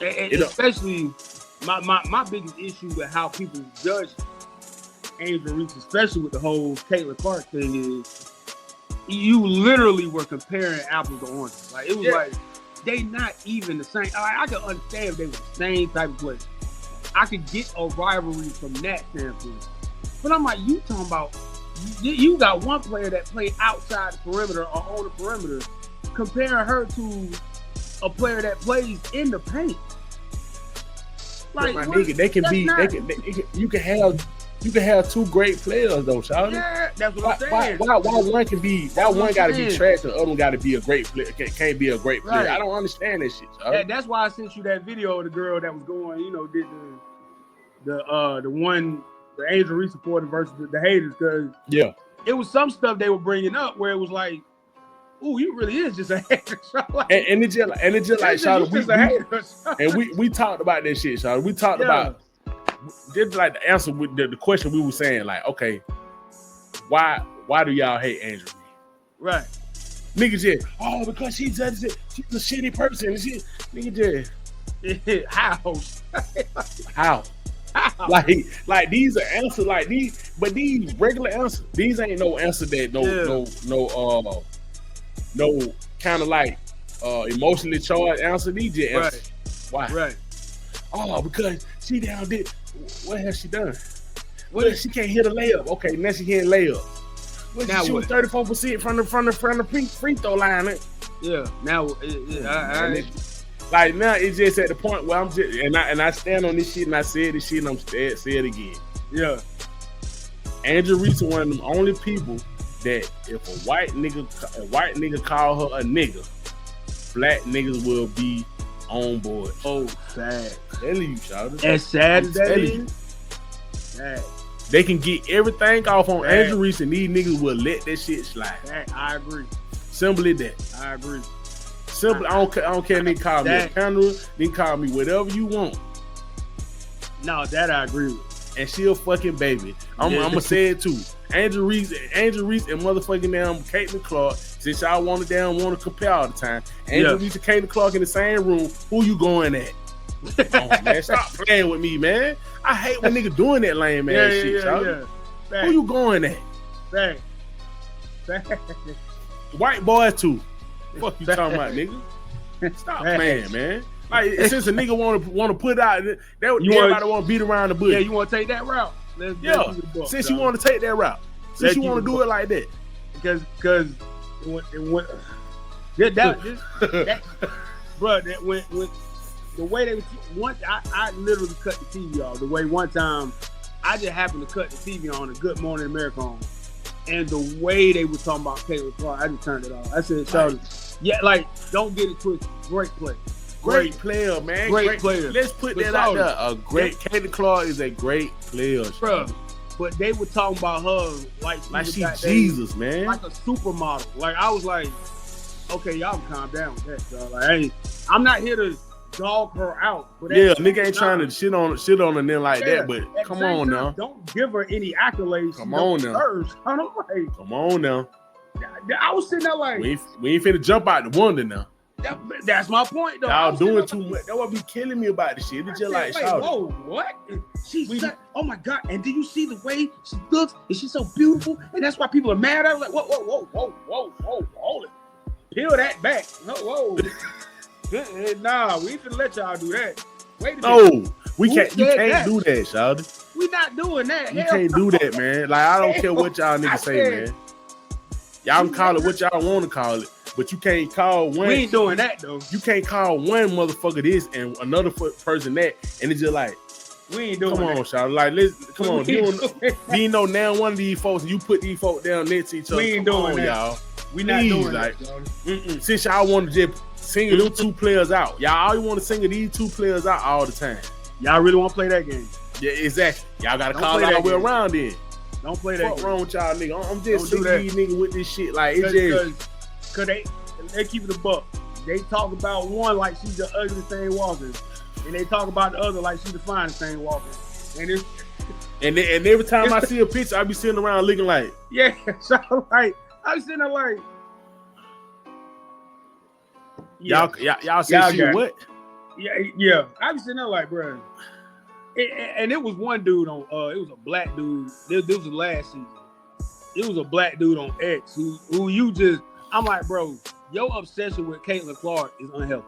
And especially my biggest issue with how people judge Angel Reese, especially with the whole Caitlin Clark thing, is you literally were comparing apples to oranges. Like, it was like they not even the same. I could understand if they were the same type of player. I could get a rivalry from that standpoint. But I'm like, you talking about you got one player that played outside the perimeter or on the perimeter, comparing her to a player that plays in the paint. Like, my nigga, you can have two great players though, child. Yeah, that's what I'm saying. Why one gotta be trash and the other one gotta be a great player? Can't be a great player. Right. I don't understand that shit, child. That's why I sent you that video of the girl that was going, did the one, the Angel Reese supporter versus the haters, because it was some stuff they were bringing up where it was like, ooh, you really is just a hater. Like, and it's just like, Shawty, we talked about that shit, Shawty. We talked about just like the answer with the question we were saying, like, okay, why do y'all hate Angel Reese? Right. Nigga just, because she's a shitty person. Nigga just how? Like these are answers like these, but these regular answers. These ain't no answer that no kind of like emotionally charged answer. These just answers. Why? Right. Oh, because she down did. What has she done? Well, she can't hit a layup. Okay, now she hitting layup. Well, she was 34% from the free throw line. Yeah. Now, like now, it's just at the point where I'm just and I stand on this shit and I said this shit and I'm say it again. Yeah. Angel Reese is one of them only people that if a white nigga call her a nigga, black niggas will be on board. Oh, sad. Tell you, shout as sad as that is. Sad. They can get everything off on Angel Reese and these niggas will let that shit slide. I agree. Simply that. I agree. Simply, I don't care. They call me a candle. They call me whatever you want. No, that I agree with. and she a fucking baby. I'm gonna say it too. Angel Reese, and motherfucking damn Caitlin Clark. Since y'all want to compare all the time, Angel Reese and Caitlin Clark in the same room. Who you going at? Oh, man, stop playing with me, man. I hate when niggas doing that lame ass shit. Who you going at? Bang. White boys too. Fuck you talking about, nigga? Stop playing, man. Like since a nigga want to put out, everybody want to beat around the bush. Yeah, you want to take that route? Since you want to take that route, since you want to do it like that, because it went bro. That when the way they I literally cut the TV off. The way one time I just happened to cut the TV on a Good Morning America on, and the way they were talking about Caitlin Clark, I just turned it off. I said, Charlie, don't get it twisted. Great play. Great player, man. Great player. Let's put that out there. Caitlin Clark is a great player, bro. But they were talking about her like she's Jesus, man. Like a supermodel. Like I was like, okay, y'all can calm down with that, dog. Like, I'm not here to dog her out. But nigga ain't trying to shit on her then like that. But come on now, don't give her any accolades. Come on now. Come on now. I was sitting there like, we ain't finna jump out the wonder now. That's my point, though. Y'all doing too much. That what be killing me about this shit. It's just like, whoa, what? Oh my God! And do you see the way she looks? And she's so beautiful, and that's why people are mad at her. Like, whoa, hold it, peel that back. Whoa. Nah, we ain't finna let y'all do that. Wait a minute. No, we can't. You can't do that, Shawty. We not doing that. You can't do that, man. Like I don't care what y'all niggas say, man. Y'all can call it what y'all want to call it. But you can't call one. We ain't doing that though. You can't call one motherfucker this and another person that, and it's just like we ain't doing. Come on, Shawty. Like come on. You know now one of these folks, and you put these folks down next to each other. We ain't doing that, y'all. We not doing that. Since y'all want to just single them two players out, y'all all you want to single these two players out all the time. Y'all really want to play that game? Yeah, exactly. Y'all gotta call it all the way around then. Don't play that. What's wrong with y'all, nigga? I'm just sick of these niggas with this shit. Like it's just. Cause they keep it a buck. They talk about one like she's the ugliest thing walking, and they talk about the other like she's the finest thing walking. And every time I see a picture, I be sitting around looking like, so like I'm sitting there like, y'all say she what? Yeah. I be sitting there like, bro. And it was one dude on. It was a black dude. This was the last season. It was a black dude on X who you just. I'm like, bro, your obsession with Caitlin Clark is unhealthy.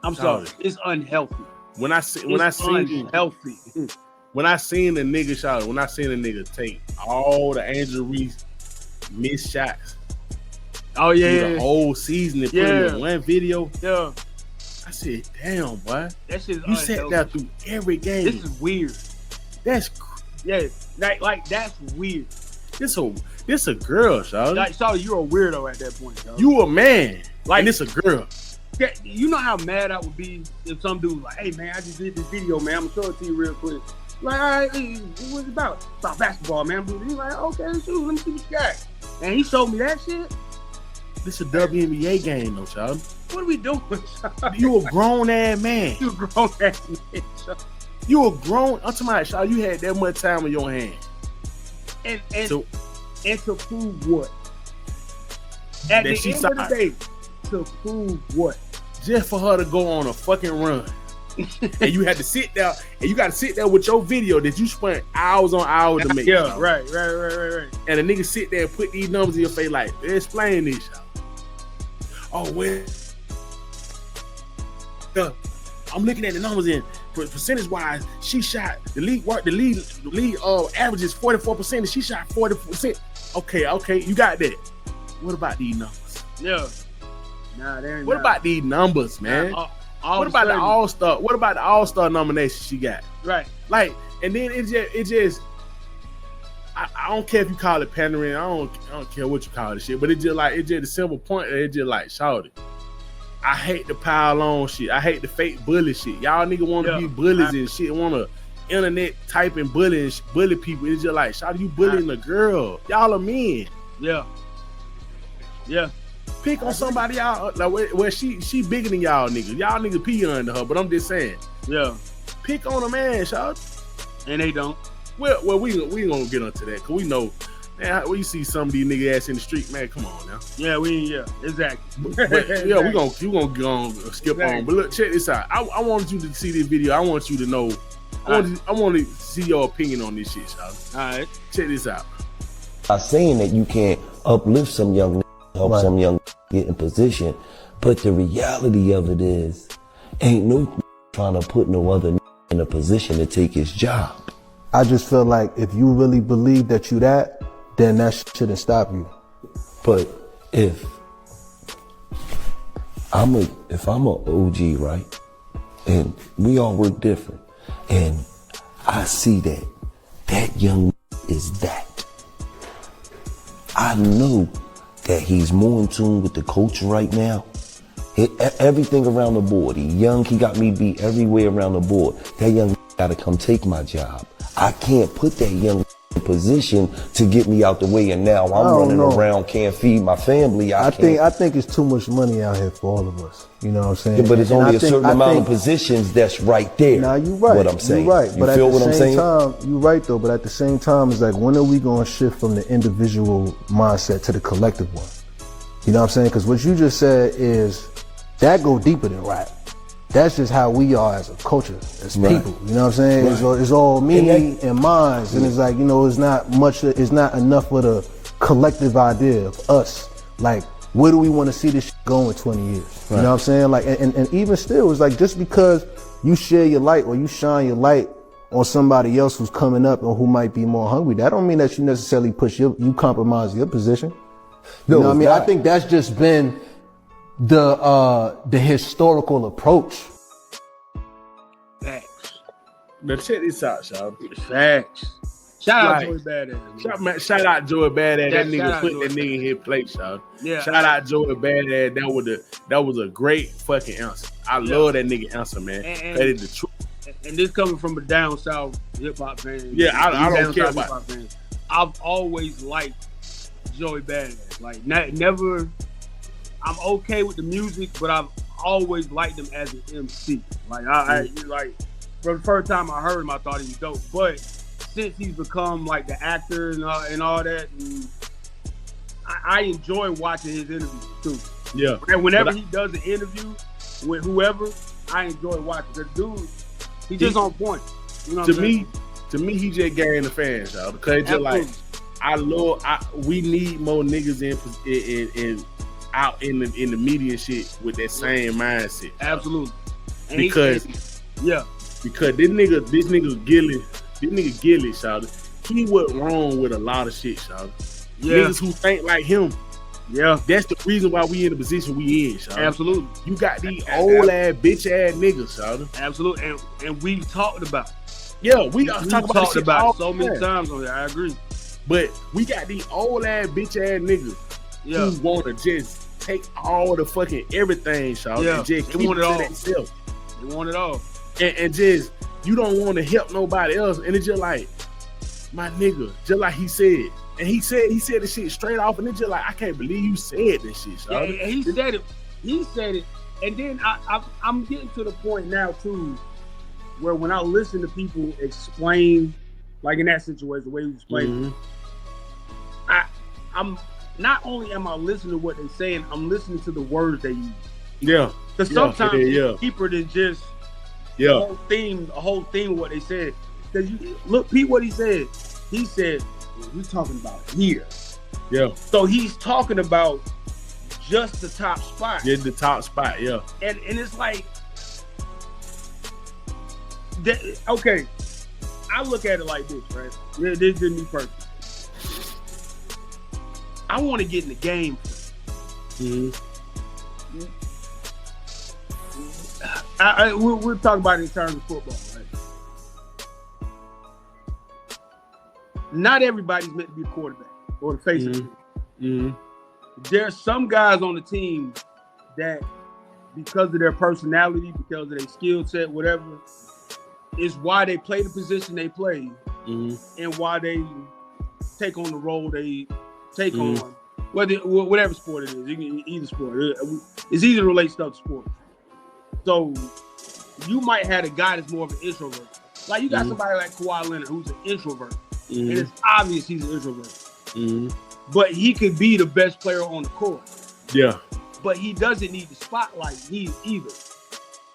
I'm sorry, it's unhealthy. When I seen the nigga take all the Angel Reese missed shots. Oh yeah, the whole season and put it in one video. Yeah, I said, damn, boy, that shit is you sat down through every game. This is weird. That's like that's weird. This a girl, Shawty. Like, Shawty, you're a weirdo at that point, Shawty. You a man. Like, and it's a girl. You know how mad I would be if some dude was like, hey, man, I just did this video, man. I'm going to show it to you real quick. Like, all right, what's it about? It's about basketball, man. He's like, okay, shoot, let me see what you got. And he showed me that shit. This a WNBA game, though, Shawty. What are we doing, Shawty? You a grown-ass man. You a grown-ass man, Shawty. You a grown... I'm talking about, Shawty, you had that much time on your hand. And to prove what? At the end of the day, to prove what? Just for her to go on a fucking run. And you had to sit there, and you got to sit there with your video that you spent hours on hours to make. Yeah, right. And the nigga sit there and put these numbers in your face like, explain this, y'all. Oh, well, I'm looking at the numbers in percentage-wise. She shot the league average is 44%, and she shot 40%. Okay, you got that. What about these numbers? Yeah. Nah, they ain't. What about these numbers, man? What about the All-Star? What about the All-Star nomination she got? Right. Like, and then it just I don't care if you call it pandering. I don't care what you call it shit. But it's just a simple point. It's just like, shout it. I hate the pile on shit. I hate the fake bully shit. Y'all nigga want to be bullies and shit. Want to internet typing bully people. It's just like, shout you bullying a girl. Y'all are men. Yeah. Pick on somebody out like where she bigger than y'all niggas. Y'all niggas pee under her. But I'm just saying. Yeah. Pick on a man, shout. And they don't. Well, we gonna get into that because we know, man. When you see some of these niggas ass in the street, man, come on now. Yeah, exactly. But, yeah, we gonna go skip on. But look, check this out. I wanted you to see this video. I want you to know. I want to see your opinion on this shit, y'all. All right, check this out. I'm saying that you can't uplift some young, help some young get in position, but the reality of it is, ain't no trying to put no other in a position to take his job. I just feel like if you really believe that you that, then that shouldn't stop you. But if I'm a OG, right, and we all work different, and I see that young is that, I know that he's more in tune with the culture right now. Everything around the board. He young, he got me beat everywhere around the board. That young gotta come take my job. I can't put that young in position to get me out the way, and now I'm running around, can't feed my family. I think it's too much money out here for all of us. You know what I'm saying? Yeah, but it's only a certain amount of positions that's right there. Now you're right. What I'm saying. You're right. You feel what I'm saying? You're right though. But at the same time, it's like, when are we going to shift from the individual mindset to the collective one? You know what I'm saying? Because what you just said is that go deeper than rap. That's just how we are as a culture, as people. You know what I'm saying? Right. It's all me and mine, and it's like, you know, it's not enough for the collective idea of us. Like, where do we want to see this shit go in 20 years? Right. You know what I'm saying? Like, and even still, it's like, just because you share your light or you shine your light on somebody else who's coming up or who might be more hungry, that don't mean that you necessarily you compromise your position. No, you know what I mean? I think that's just been the historical approach. Facts. Now check this out, y'all. Facts. Shout out Joey Badass. Shout out Joey Badass. That nigga put that nigga in his place, y'all. Yeah. Shout out Joey Badass. That was a great fucking answer. I love that nigga answer, man. That is the truth. And this coming from a down south hip hop fan. Yeah, I don't care about it. I've always liked Joey Badass. Like, never. I'm okay with the music, but I've always liked him as an MC. Like, like from the first time I heard him, I thought he was dope. But since he's become like the actor and all that, and I enjoy watching his interviews too. Yeah. And whenever he does an interview with whoever, I enjoy watching. The dude, he's just on point. You know what to me, he just gained the fans, y'all. Because just like, we need more niggas in out in the media shit with that same mindset. Absolutely. Because this nigga Gillie, shout, he wasn't wrong with a lot of shit, shout. Yeah. Niggas who think like him. Yeah. That's the reason why we in the position we in, shout. Absolutely. You got these old ass bitch ass niggas, shout. Absolutely. And we've talked about it. Yeah, we talked about so many times on here. I agree. But we got these old ass bitch ass niggas who wanna just take all the fucking everything, y'all, and just keep it to themselves. They want it all. And just, you don't want to help nobody else. And it's just like, my nigga, just like he said. And he said the shit straight off, and it's just like, I can't believe you said this shit, y'all. Yeah, he said it. He said it. And then I'm getting to the point now, too, where when I listen to people explain, like in that situation, the way he explained it, I'm not only am I listening to what they're saying, I'm listening to the words they use. Yeah. Because sometimes it's deeper than just a whole theme of what they said. Because look, Pete, what he said. He said, we're talking about here. Yeah. So he's talking about just the top spot. Yeah, the top spot, yeah. And it's like, okay, I look at it like this, right? This is me personally. I want to get in the game. We're talking about it in terms of football, right? Not everybody's meant to be a quarterback or the face of it. There's some guys on the team that, because of their personality, because of their skill set, whatever, is why they play the position they play and why they take on the role they take on, whatever sport it is, either sport. It's easy to relate stuff to sports. So you might have a guy that's more of an introvert. Like you got somebody like Kawhi Leonard who's an introvert, and it's obvious he's an introvert. But he could be the best player on the court. Yeah. But he doesn't need the spotlight either.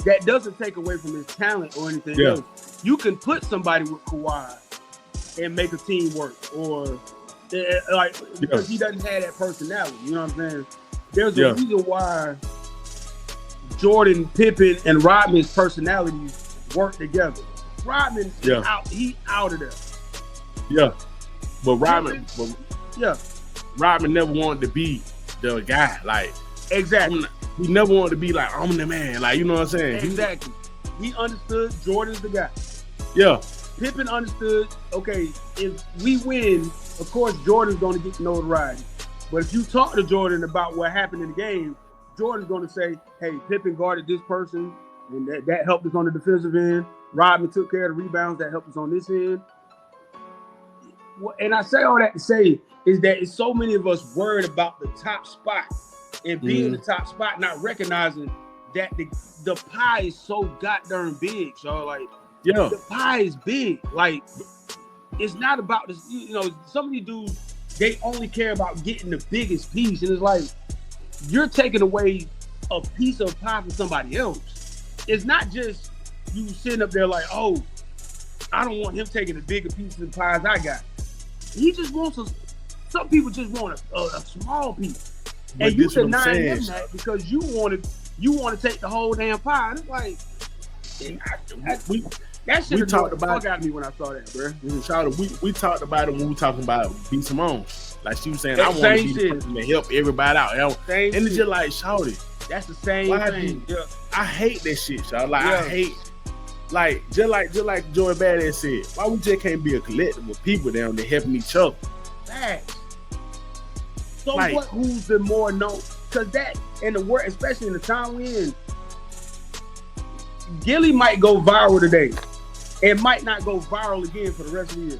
That doesn't take away from his talent or anything else. You can put somebody with Kawhi and make a team work, or because he doesn't have that personality. You know what I'm saying? There's a reason why Jordan, Pippen, and Rodman's personalities work together. Rodman, he out of there. Yeah, but Rodman never wanted to be the guy. Like exactly, he never wanted to be like I'm the man. Like you know what I'm saying? Exactly. He understood Jordan's the guy. Yeah. Pippen understood. Okay, if we win, of course Jordan's going to get notoriety. But if you talk to Jordan about what happened in the game, Jordan's going to say, "Hey, Pippen guarded this person, and that helped us on the defensive end. Rodman took care of the rebounds that helped us on this end." And I say all that to say is that it's so many of us worried about the top spot and being the top spot, not recognizing that the pie is so goddamn big. So like, the pie is big. Like, it's not about this. You know, some of these dudes, they only care about getting the biggest piece, and it's like you're taking away a piece of pie from somebody else. It's not just you sitting up there like, oh, I don't want him taking the bigger piece of the pies I got. He just wants some people just want a small piece. But and you deny him that because you want to take the whole damn pie. And it's like that shit talked about got me when I saw that, bro. We talked about it when we were talking about B. Simone. Like she was saying, I want to be the person to help everybody out. And it's just like, shawty, that's the same thing. I hate that shit, y'all. Like I hate. Like just like Joey Badass said, why we just can't be a collective of people down there helping each other? Facts. So like, who's the more known? Because that in the world, especially in the time we in, Gillie might go viral today. It might not go viral again for the rest of the year.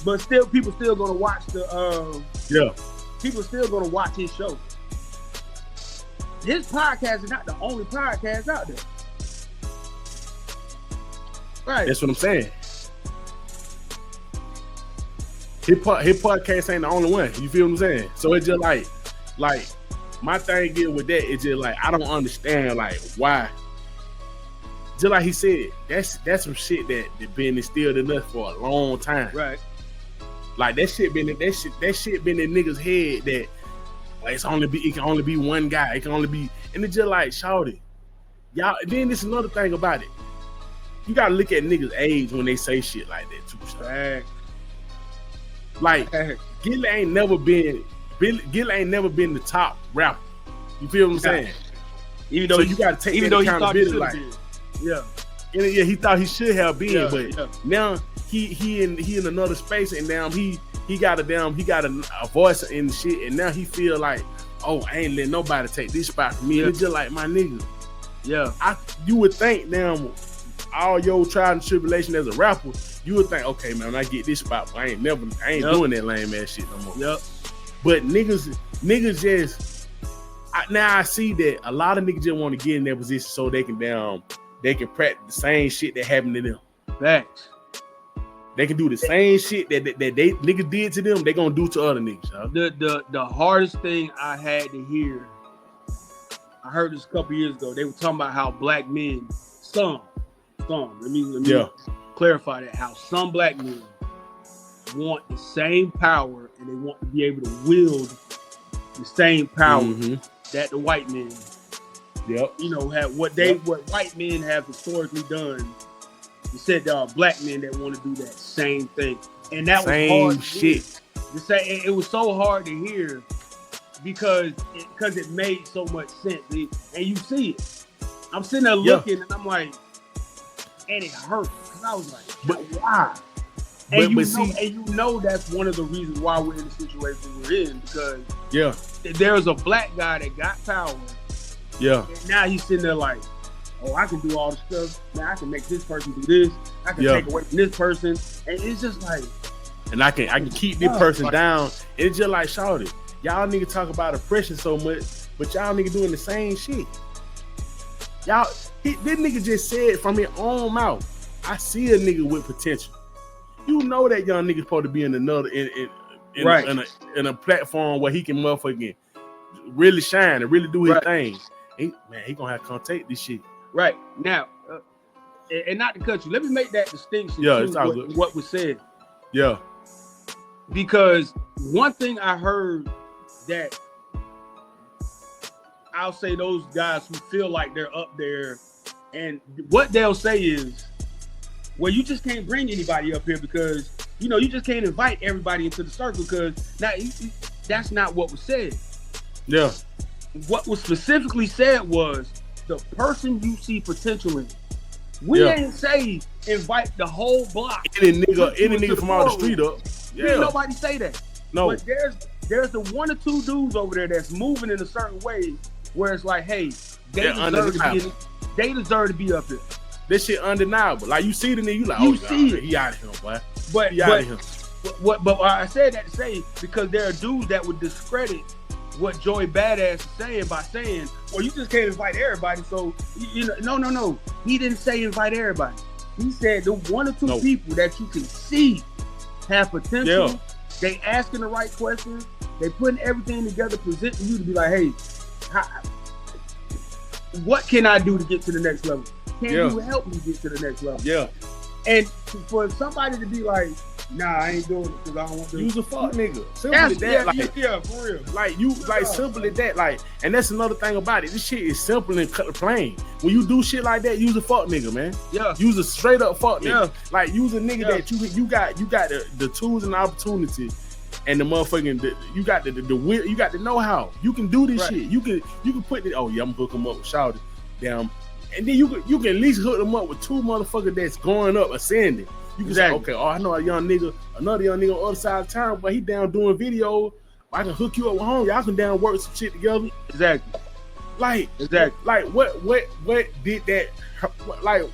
But still, people still gonna watch people still gonna watch his show. His podcast is not the only podcast out there. Right. That's what I'm saying. His podcast ain't the only one. You feel what I'm saying? So it's just like my thing is with that, it's just like I don't understand like why. Just like he said, that's some shit that been instilled in us for a long time. Right. Like that shit been in niggas' head that like, it can only be one guy. It can only be, and it's just like shawty. Y'all. Then there's another thing about it. You gotta look at niggas' age when they say shit like that too. Right. Like Gillie ain't never been the top rapper. You feel what I'm saying? Even though so you gotta take that accountability. Like, he thought he should have been, but now he in another space, and now he got a voice in the shit, and now he feel like, oh, I ain't letting nobody take this spot from me. And it's just like my nigga. Yeah. You would think now all your trial and tribulation as a rapper, you would think, okay, man, when I get this spot, I ain't doing that lame ass shit no more. Yep. But niggas just now I see that a lot of niggas just want to get in that position so they can practice the same shit that happened to them. Facts. They can do the same shit that they niggas did to them, they gonna do to other niggas. Huh? The hardest thing I had to hear, I heard this a couple years ago. They were talking about how black men, let me clarify that, how some black men want the same power and they want to be able to wield the same power that the white men have what white men have historically done. You said there are black men that want to do that same thing. And that was hard shit. To say, it was so hard to hear because it made so much sense. And you see it. I'm sitting there looking and I'm like, and it hurt. Because I was like, why? And you know that's one of the reasons why we're in the situation we're in, because there's a black guy that got power. Yeah. And now he's sitting there like, oh, I can do all the stuff. Now I can make this person do this. I can take away from this person. And it's just like, and I can keep this person down. It's just like, shawty, y'all nigga talk about oppression so much, but y'all nigga doing the same shit. This nigga just said from his own mouth, I see a nigga with potential. You know that young nigga supposed to be in another in a platform where he can motherfucking really shine and really do his thing. He gonna have to come take this shit. Right now, and not to cut you, let me make that distinction. Yeah, it's all good. What was said. Yeah, because one thing I heard that I'll say those guys who feel like they're up there, and what they'll say is, well, you just can't bring anybody up here because you just can't invite everybody into the circle because that's not what was said. Yeah. What was specifically said was the person you see potential in. We ain't say invite the whole block. Any nigga from out the street up. Yeah. Didn't nobody say that. No. But there's the 1 or 2 dudes over there that's moving in a certain way where it's like, hey, they deserve to be up here. This shit undeniable. Like you see the nigga, you like, he out of here, boy. But he out of here. But I said that to say because there are dudes that would discredit what Joey Badass is saying by saying, well, you just can't invite everybody. So no. He didn't say invite everybody. He said the 1 or 2 people that you can see have potential. Yeah. They asking the right questions. They putting everything together, presenting you to be like, hey, what can I do to get to the next level? Can you help me get to the next level? Yeah. And for somebody to be like, nah, I ain't doing it because I don't want to. Use a fuck nigga. Simple as that. Yeah, for real. Like you, simple as that. Like, and that's another thing about it. This shit is simple and plain. When you do shit like that, use a fuck nigga, man. Yeah. Use a straight up fuck nigga. Like use a nigga that you got the tools and the opportunity. And the motherfucking you got the will, you got the know-how. You can do this shit. You can put it. Oh yeah, I'm gonna hook them up with Shawty. Damn. And then you can at least hook them up with 2 motherfuckers that's going up, ascending. You can say, okay, I know another young nigga on the other side of town, but he down doing video. I can hook you up with home. Y'all can down work some shit together. Exactly. Like what did that? Like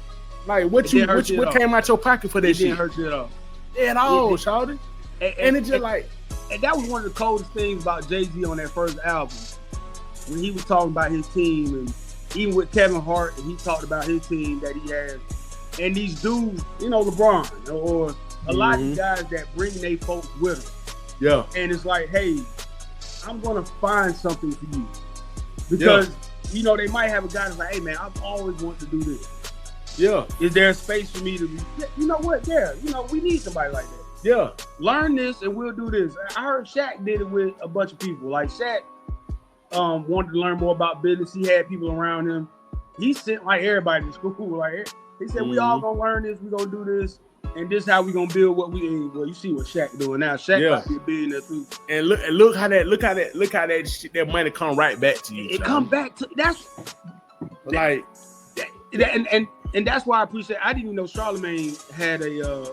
what came out your pocket for that shit? Didn't hurt you at all. At all, Shawty. And it just like, and that was one of the coldest things about Jay-Z on that first album when he was talking about his team, and even with Kevin Hart, and he talked about his team that he has, and these dudes, LeBron or a lot of these guys that bring their folks with them. Yeah, and it's like, hey, I'm gonna find something for you because they might have a guy that's like, hey man, I've always wanted to do this. Yeah, is there a space for me to? You know what? Yeah, we need somebody like that. Yeah, learn this and we'll do this. I heard Shaq did it with a bunch of people. Like Shaq wanted to learn more about business. He had people around him. He sent like everybody to school. Like he said, we all gonna learn this. We gonna do this, and this is how we gonna build what we. Well, you see what Shaq doing now. Shaq might be a billionaire too. And look how that shit, that money come right back to you. It come back to that's like, and that's why I appreciate. I didn't even know Charlemagne had a.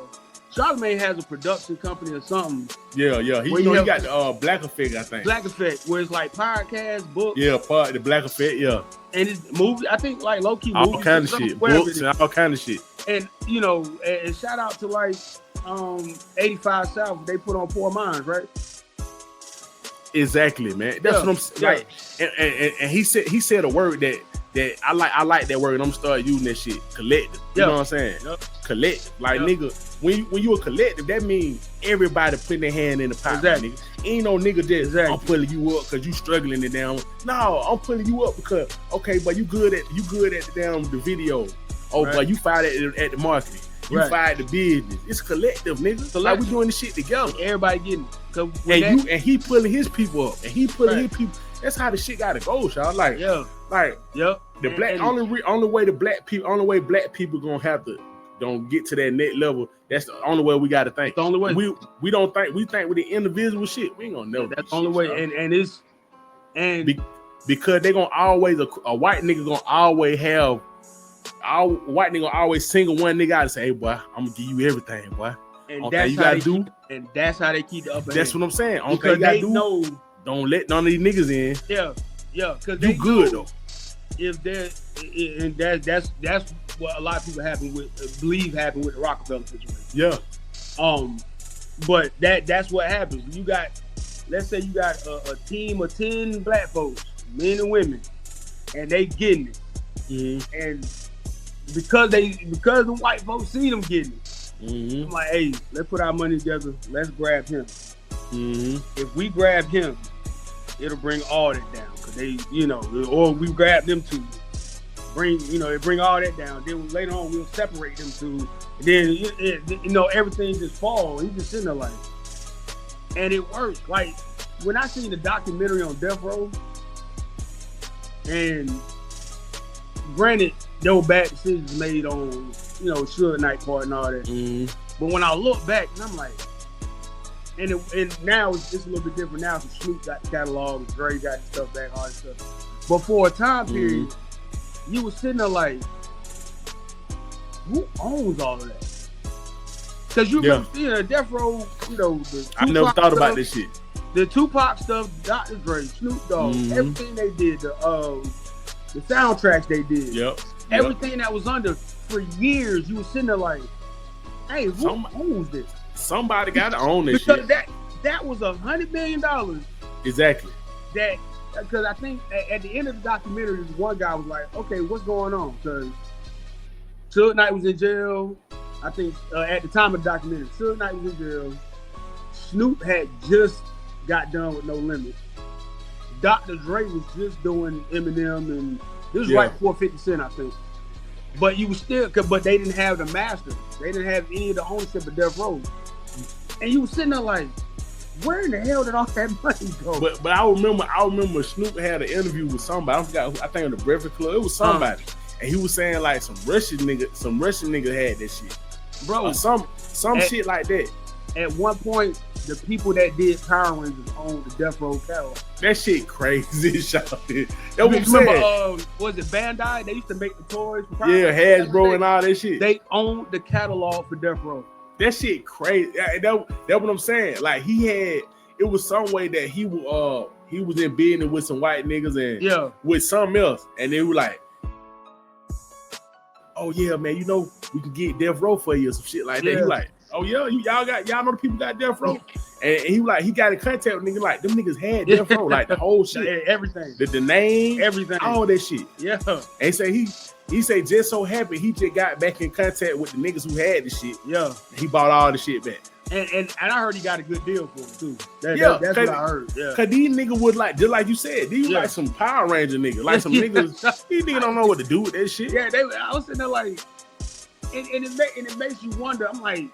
Charlemagne has a production company or something. Yeah. He got the Black Effect, I think. Black Effect, where it's like podcast, books. Yeah, the Black Effect, yeah. And it's movie, I think like low-key all movies. All kind of shit. Books and all kind of shit. And, and shout out to like 85 South, they put on Poor Minds, right? Exactly, man. That's what I'm saying. Like, and he said a word that I like that word, and I'm gonna start using that shit. Collective. You know what I'm saying? Collective. Like nigga, when you a collective, that means everybody putting their hand in the pot. Nigga. Ain't no nigga just I'm pulling you up because you struggling it down. No, I'm pulling you up because but you good at the video. Oh, but you fired at the marketing. You fired the business. It's collective, nigga. So like we doing this shit together. Everybody getting it. And he pulling his people up, and he pulling his people. That's how the shit gotta go, y'all. Like, the black only way black people gonna have to don't get to that next level. That's the only way we gotta think. The only way we don't think with the individual shit. We ain't gonna know. That's the only way. Because they gonna always a white nigga gonna always have. White nigga gonna always single one nigga out and say, hey boy, I'm gonna give you everything, boy. And that's how they do. And that's how they keep the upper hand. That's what I'm saying. Because they know. Don't let none of these niggas in. Yeah, because you good though. If and that's what a lot of people believe happened with the Rockefeller situation. Yeah. But that's what happens. Let's say you got a team of 10 black folks, men and women, and they getting it. And because the white folks see them getting it. Mm-hmm. I'm like, hey, let's put our money together. Let's grab him. Mm-hmm. If we grab him, it'll bring all that down. Cause they, or we grab them two, bring all that down. Then later on we'll separate them two. And then everything just falls. He's just sitting there like, and it works. Like when I seen the documentary on Death Row, and granted, there were bad decisions made on, Suge Knight part and all that. Mm-hmm. But when I look back, and I'm like, and now it's a little bit different now. Because Snoop got the catalog, Dre got the stuff back, all that stuff. But for a time period, you was sitting there like, who owns all of that? Because you remember seeing Death Row, I never thought about this shit. The Tupac stuff, Dr. Dre, Snoop Dogg, everything they did, the soundtracks they did, everything that was under for years, you was sitting there like, hey, who owns this? Somebody got to own this because shit. That was $100 million. Exactly. Because I think at the end of the documentary, one guy was like, okay, what's going on? Because Suge Knight was in jail. I think at the time of the documentary, Suge Knight was in jail. Snoop had just got done with No Limit. Dr. Dre was just doing Eminem, and this was right before 50 Cent, I think. But you was still, but they didn't have the master. They didn't have any of the ownership of Death Row. And you was sitting there like, where in the hell did all that money go? But I remember Snoop had an interview with somebody. I forgot. I think on the Breakfast Club. It was somebody, and he was saying like some Russian nigga had that shit, bro. Or some shit like that. At one point, the people that did Power Rangers owned the Death Row catalog. That shit crazy, shit. That was remember, was it Bandai? They used to make the toys for Power Rangers. Hasbro and all that shit. They owned the catalog for Death Row. That shit crazy. That's what I'm saying. Like it was some way that he was in business with some white niggas and with something else, and they were like, "Oh yeah, man, we can get Death Row for you," or some shit like that. He like, "Oh yeah, y'all know the people got Death Row," and he like he got in contact with niggas like them niggas had Death Row, like the whole shit, everything, the name, everything, all that shit. Yeah, and say he say just so happy he just got back in contact with the niggas who had the shit. Yeah, he bought all the shit back. And I heard he got a good deal for it too. That's what I heard. Yeah, cause these niggas would like, just like you said, these like some Power Ranger niggas, like some niggas. These niggas don't know what to do with that shit. Yeah, I was sitting there like, and it makes you wonder. I'm like,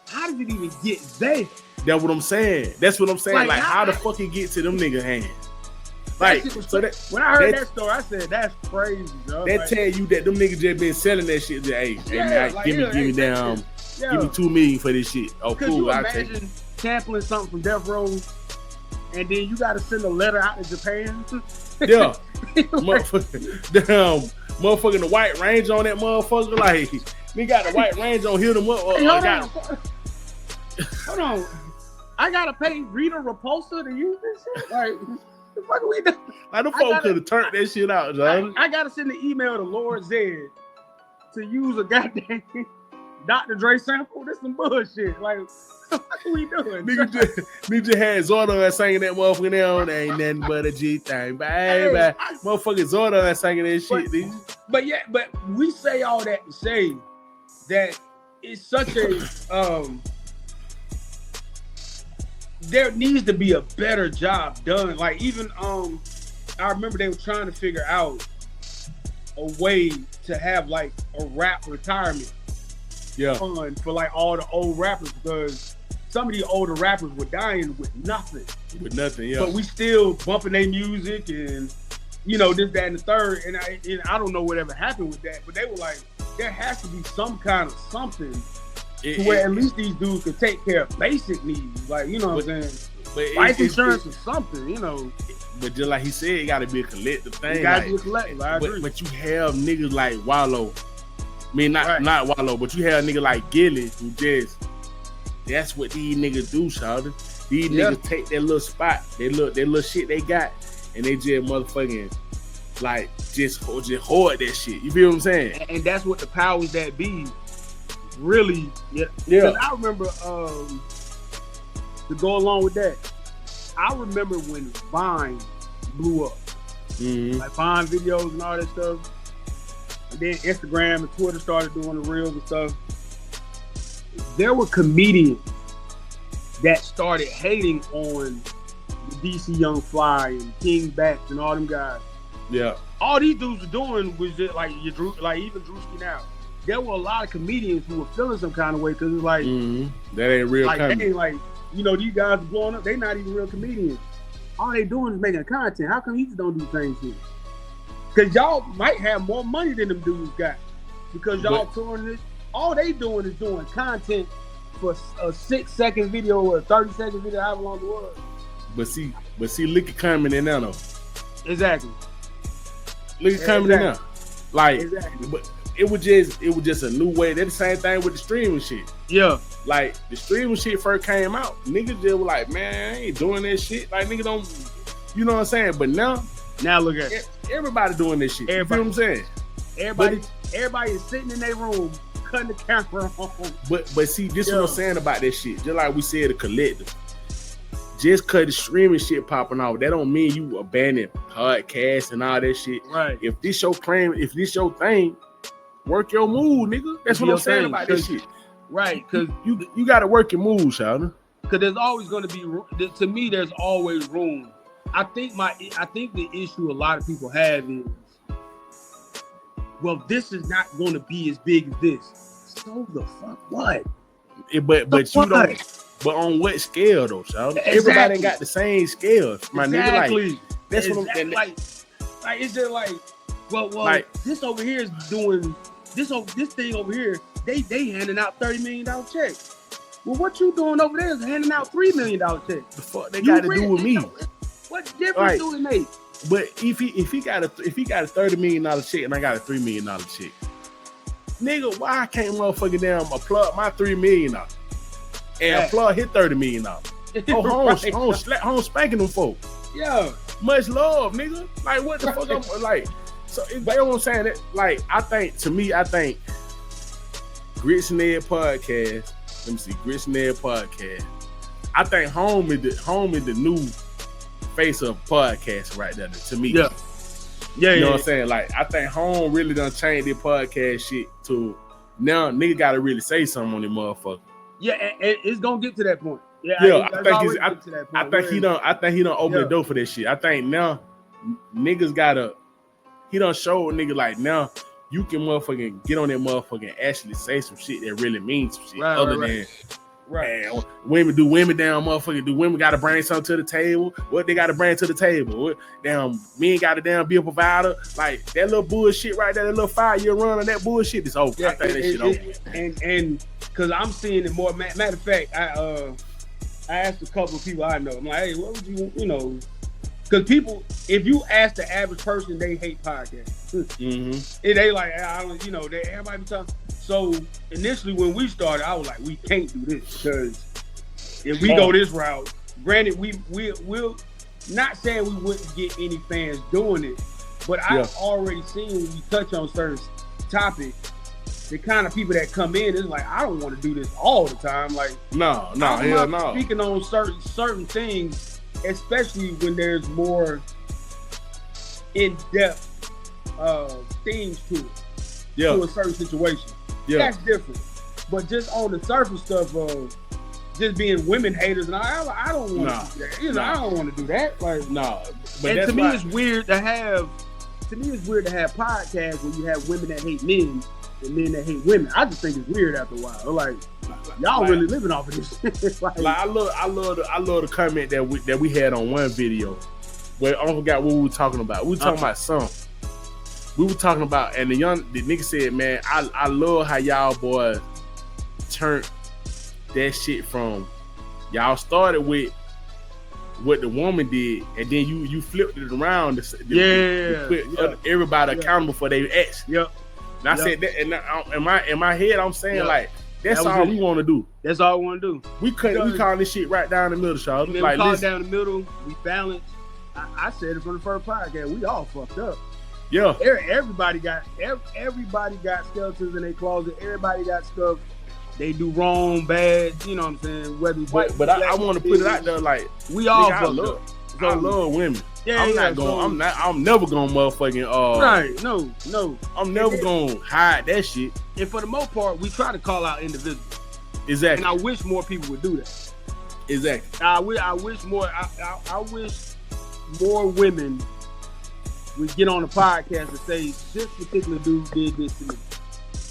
how did it even get there? That's what I'm saying. Like how the fuck it get to them niggas hands? Like, when I heard that story, I said, that's crazy, bro. That tell you that them niggas just been selling that shit. Hey, man, give me down. Give me $2 million for this shit. Oh, cool. Could you imagine sampling something from Death Row, and then you got to send a letter out to Japan? Yeah, motherfucking the White Ranger on that motherfucker. Like, we got the White Ranger on, hit them up. Hold on, I gotta pay Rita Repulsa to use this shit. Like, the fuck are we doing? Like, the folk could have turned that shit out, John. I gotta send an email to Lord Zed to use a goddamn Dr. Dre sample. This some bullshit. Like, what are we doing? Nigga had Zorda singing that motherfucker down. Ain't nothing but a G thing, baby. Motherfucking Zorda singing that shit, nigga. But we say all that to say that it's such a there needs to be a better job done. Like, even I remember they were trying to figure out a way to have like a rap retirement fund for like all the old rappers, because some of these older rappers were dying with nothing. But we still bumping their music and this, that, and the third. And I don't know whatever happened with that, but they were like, there has to be some kind of something to where at least these dudes could take care of basic needs, like what I'm saying. But life insurance or something, But just like he said, it got to be a collective thing. It got to be a collective. I agree. But you have niggas like Wallow. I mean, not Wallow, but you have a nigga like Gillie who that's what these niggas do, shawty. These niggas take that little spot, that little shit they got, and they just motherfucking like just hoard that shit. You feel what I'm saying? And that's what the powers that be really. Yeah. I remember to go along with that, I remember when Vine blew up, like Vine videos and all that stuff. and then Instagram and Twitter started doing the reels and stuff. There were comedians that started hating on the DC Young Fly and King Bats and all them guys. Yeah. All these dudes were doing was just like even Drewski now. There were a lot of comedians who were feeling some kind of way because it's like that ain't real like comedy. they ain't like, you know, these guys are blowing up, they not even real comedians. All they doing is making content. How come he just don't do the same shit? Because y'all might have more money than them dudes got. Because y'all touring this, all they doing is doing content for a 6-second video or a 30-second video, however long it was. But see, look at coming in now though. Exactly. Look at coming in now. Like, exactly. But it was just a new way. They're the same thing with the streaming shit. Yeah. Like the streaming shit first came out, niggas just were like, man, I ain't doing that shit. Like niggas don't, you know what I'm saying? But now look at it. Everybody doing this shit. You feel what I'm saying? Everybody is sitting in their room, cutting the camera on. But see, this is what I'm saying about this shit. Just like we said, the collective. Just cause the streaming shit popping off, that don't mean you abandon podcasts and all that shit. Right. If this your thing, work your move, nigga. That's what I'm saying about this shit. Right, because you got to work your move, Shawty. Because there's always going to be, to me, there's always room. I think the issue a lot of people have is, well, this is not going to be as big as this. So the fuck what? But you don't. But on what scale though, Shawty? Exactly. Everybody ain't got the same scale, my exactly. nigga. Like that's what I'm like it's just like, well, like, this over here is doing this thing over here. They handing out $30 million checks. Well, what you doing over there is handing out $3 million checks. The fuck they got to do with me? What difference do it make? But if he got a $30 million check and I got a $3 million check, nigga, why I can't motherfucking damn applaud my $3 million and applaud his $30 million? Home spanking them folks. Yeah, much love, nigga. Like what the fuck? I'm like, so you know what I'm saying? That, like, I think Grits and Ed podcast. Let me see, Grits and Ed podcast. I think Home is the new face of podcast right there to me. Yeah. You know what I'm saying? Like, I think Home really done changed their podcast shit to now nigga gotta really say something on this motherfucker. Yeah, and it's gonna get to that point. I think he done open the door for that shit. I think now niggas gotta, he done show a nigga like now you can motherfucking get on that motherfucking and actually say some shit that really means some shit other than man, women down motherfucking do women gotta bring something to the table? What they gotta bring to the table? What, damn, men gotta damn be a provider? Like that little bullshit right there, that little 5-year run on that bullshit is over. I think that shit over. And because I'm seeing it more. Matter of fact, I asked a couple of people I know. I'm like, hey, what would you know? Because people, if you ask the average person, they hate podcasts. They like, everybody be talking. So initially when we started, I was like, we can't do this because if we go this route, granted, we'll not saying we wouldn't get any fans doing it, but I've already seen when we touch on certain topics, the kind of people that come in is like, I don't want to do this all the time. Like, no. Speaking on certain things, especially when there's more in-depth themes to it, to a certain situation. That's different. But just on the surface stuff of just being women haters, and I don't want to do that. I don't want to do that. Like, no. But and to me, it's weird to have podcasts where you have women that hate men and men that hate women. I just think it's weird after a while. Like, y'all really living off of this. I love the comment that we had on one video where I forgot what we were talking about. We were talking about something. We were talking about, and the nigga said, man, I love how y'all boys turned that shit from y'all started with what the woman did, and then you flipped it around to put everybody accountable for their ex. Yep. And I said that, and in my head, I'm saying like, that's all we want to do. That's all we want to do. We call this shit right down the middle, y'all. Like, we call it down the middle. We balance. I said it from the first podcast. We all fucked up. Yeah. Everybody got skeletons in their closet. Everybody got stuff they do wrong, bad. You know what I'm saying? But I want to put it out there like, we all fucked up. I love women. Yeah, I'm never gonna motherfucking right. No. I'm never gonna hide that shit. And for the most part, we try to call out individuals. Exactly. And I wish more people would do that. Exactly. I wish more. I wish more women would get on the podcast and say this particular dude did this to me.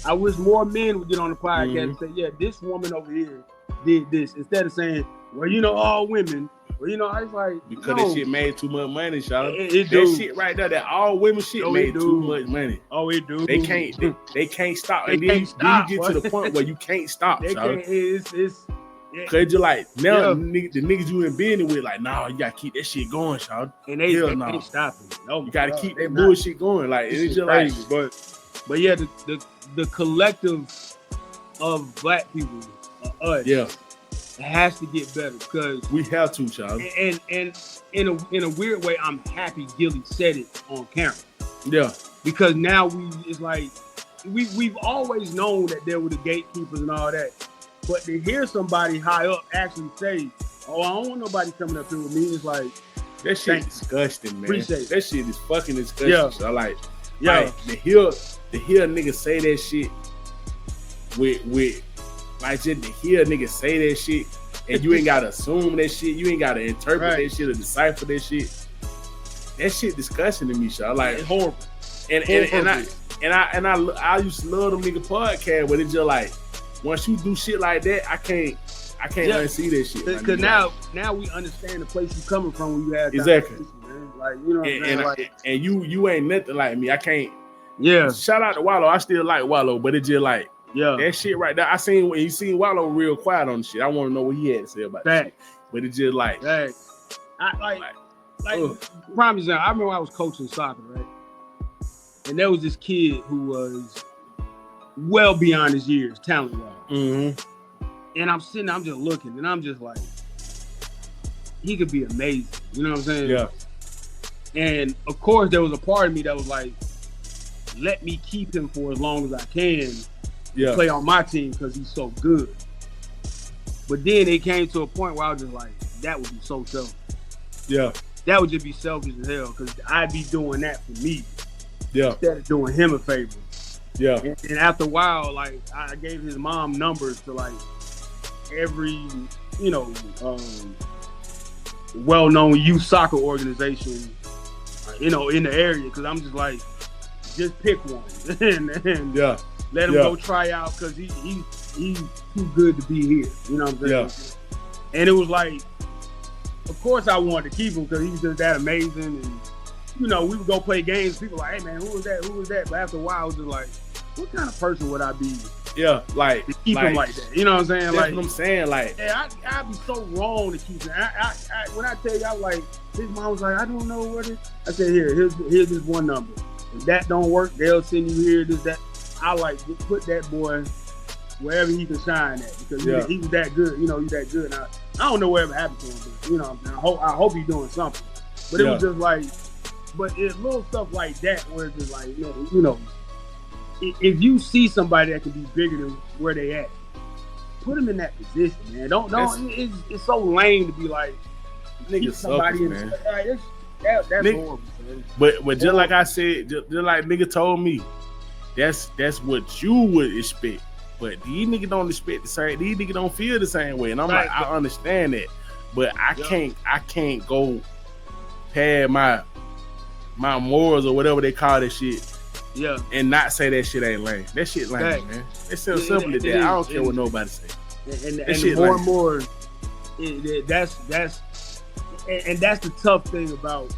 I wish more men would get on the podcast and say, yeah, this woman over here did this, instead of saying, well, you know, all women. Well, you know, I was like, because that shit made too much money, Charlotte. It that shit right there, that all women shit made too much money. Oh, it do. They can't stop. They and can't stop, then you get to the point where you can't stop, Charlotte. It's Cause you're like, now the niggas you in business with, like, nah, you gotta keep that shit going, Charlotte. And they can't stop it. No, you gotta keep that bullshit going. Like, it's just crazy, but yeah, the collective of black people, us, it has to get better, because we have to, child. And in a weird way, I'm happy Gillie said it on camera. Yeah, because now it's like we've always known that there were the gatekeepers and all that, but to hear somebody high up actually say, "Oh, I don't want nobody coming up here with me," it's like that shit is disgusting, man. Appreciate that shit is fucking disgusting. Yeah. So like to hear a nigga say that shit with like, just to hear a nigga say that shit, and you ain't gotta assume that shit, you ain't gotta interpret that shit or decipher that shit. That shit disgusting to me, Shaw. Like, it's horrible. And I used to love them nigga podcast, but it's just like, once you do shit like that, I can't unsee that shit. Because now we understand the place you coming from when you have exactly, man. Like, you know, and you ain't nothing like me. I can't. Yeah. Shout out to Wallow. I still like Wallow, but it's just like, that shit right there. I seen when you seen Wallow real quiet on the shit. I want to know what he had to say about that. But it's just like, prime example. I remember I was coaching soccer, right? And there was this kid who was well beyond his years, talent-wise. Mm-hmm. And I'm sitting, I'm just looking, and I'm just like, he could be amazing. You know what I'm saying? Yeah. And of course, there was a part of me that was like, let me keep him for as long as I can. Play on my team because he's so good. But then it came to a point where I was just like, that would be so selfish. Yeah. That would just be selfish as hell, because I'd be doing that for me. Yeah. Instead of doing him a favor. Yeah. And after a while, like, I gave his mom numbers to like every, well-known youth soccer organization, in the area, because I'm just like, just pick one and let him go try out, because he's too good to be here. You know what I'm saying? Yeah. And it was like, of course I wanted to keep him because he's just that amazing. And we would go play games. People like, hey man, who was that? Who was that? But after a while, I was just like, what kind of person would I be? Yeah, like to keep him like that. You know what I'm saying? That's like what I'm saying. Like, I'd be so wrong to keep him. I when I tell you, I like, his mom was like, I don't know what it. I said, here's this one number. If that don't work, they'll send you here. This that. I like to put that boy wherever he can shine at, because he was that good. He's that good. And I don't know whatever happened to him, but I hope he's doing something. But it was just like, but it's little stuff like that where it's just like, if you see somebody that can be bigger than where they at, put them in that position, man. Don't. It's so lame to be like, niggas somebody man. That's horrible, man. But just like I said, just like nigga told me, that's what you would expect. But these niggas don't expect the same. These niggas don't feel the same way. And I'm like, I understand that, but I can't go past my morals or whatever they call that shit. Yeah. And not say that shit ain't lame. That shit lame, man. It's so simple as that. I don't care what nobody say. And more and more, that's the tough thing about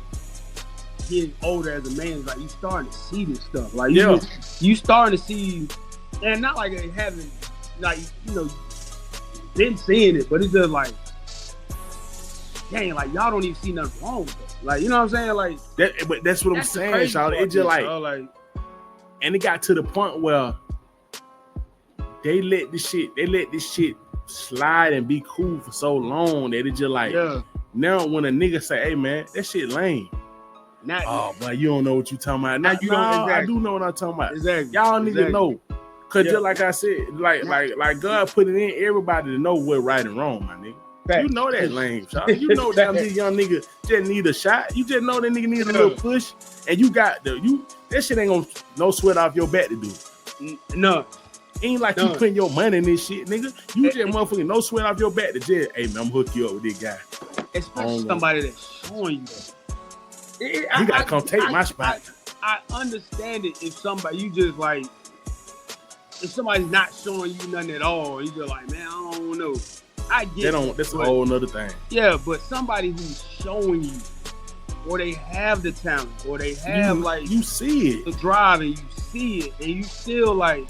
getting older as a man. Is like, you starting to see this stuff. Like, you starting to see, and not like they haven't, like, been seeing it, but it's just like, dang, like, y'all don't even see nothing wrong with it. Like, you know what I'm saying? Like that. But that's what I'm saying, y'all. It just like, and it got to the point where they let this shit slide and be cool for so long that it just like, now when a nigga say, hey man, that shit lame. But you don't know what you talking about. Now you don't. Exactly. I do know what I'm talking about. Exactly. Y'all niggas know, cause just like I said, like God put it in everybody to know what right and wrong, my nigga. You know that lame, Charlie. You know that this young nigga just need a shot. You just know that nigga need a little push, and you got that shit ain't gonna no sweat off your back to do. No. Ain't like you putting your money in this shit, nigga. You just motherfucking no sweat off your back to just, hey man, I'm hook you up with this guy. Especially somebody that's showing you that. You gotta come take my spot. I understand it if somebody you just like if somebody's not showing you nothing at all, you just like, man, I don't know. I get it. That's a whole nother thing. Yeah, but somebody who's showing you, or they have the talent, or they have you see it, the drive, and you see it, and you still like,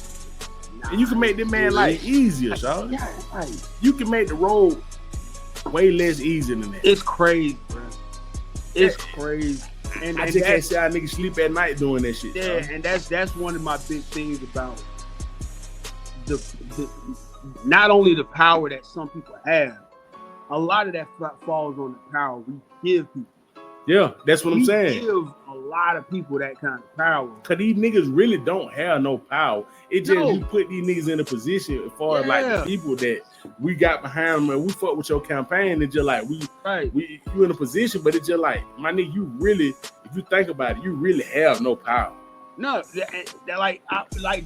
and you can make the man life easier, y'all. Yeah, right. You can make the road way less easy than that. It's crazy, bro. It's crazy. And I just can't see how niggas sleep at night doing that shit. Yeah, and that's one of my big things about the not only the power that some people have, a lot of that falls on the power we give people. Yeah, that's what I'm saying. We give a lot of people that kind of power. Cause these niggas really don't have no power. It just you put these niggas in a position as far as like the people that we got behind them and we fuck with your campaign and just like you in a position, but it's just like, my nigga, you really, if you think about it, you really have no power. No, like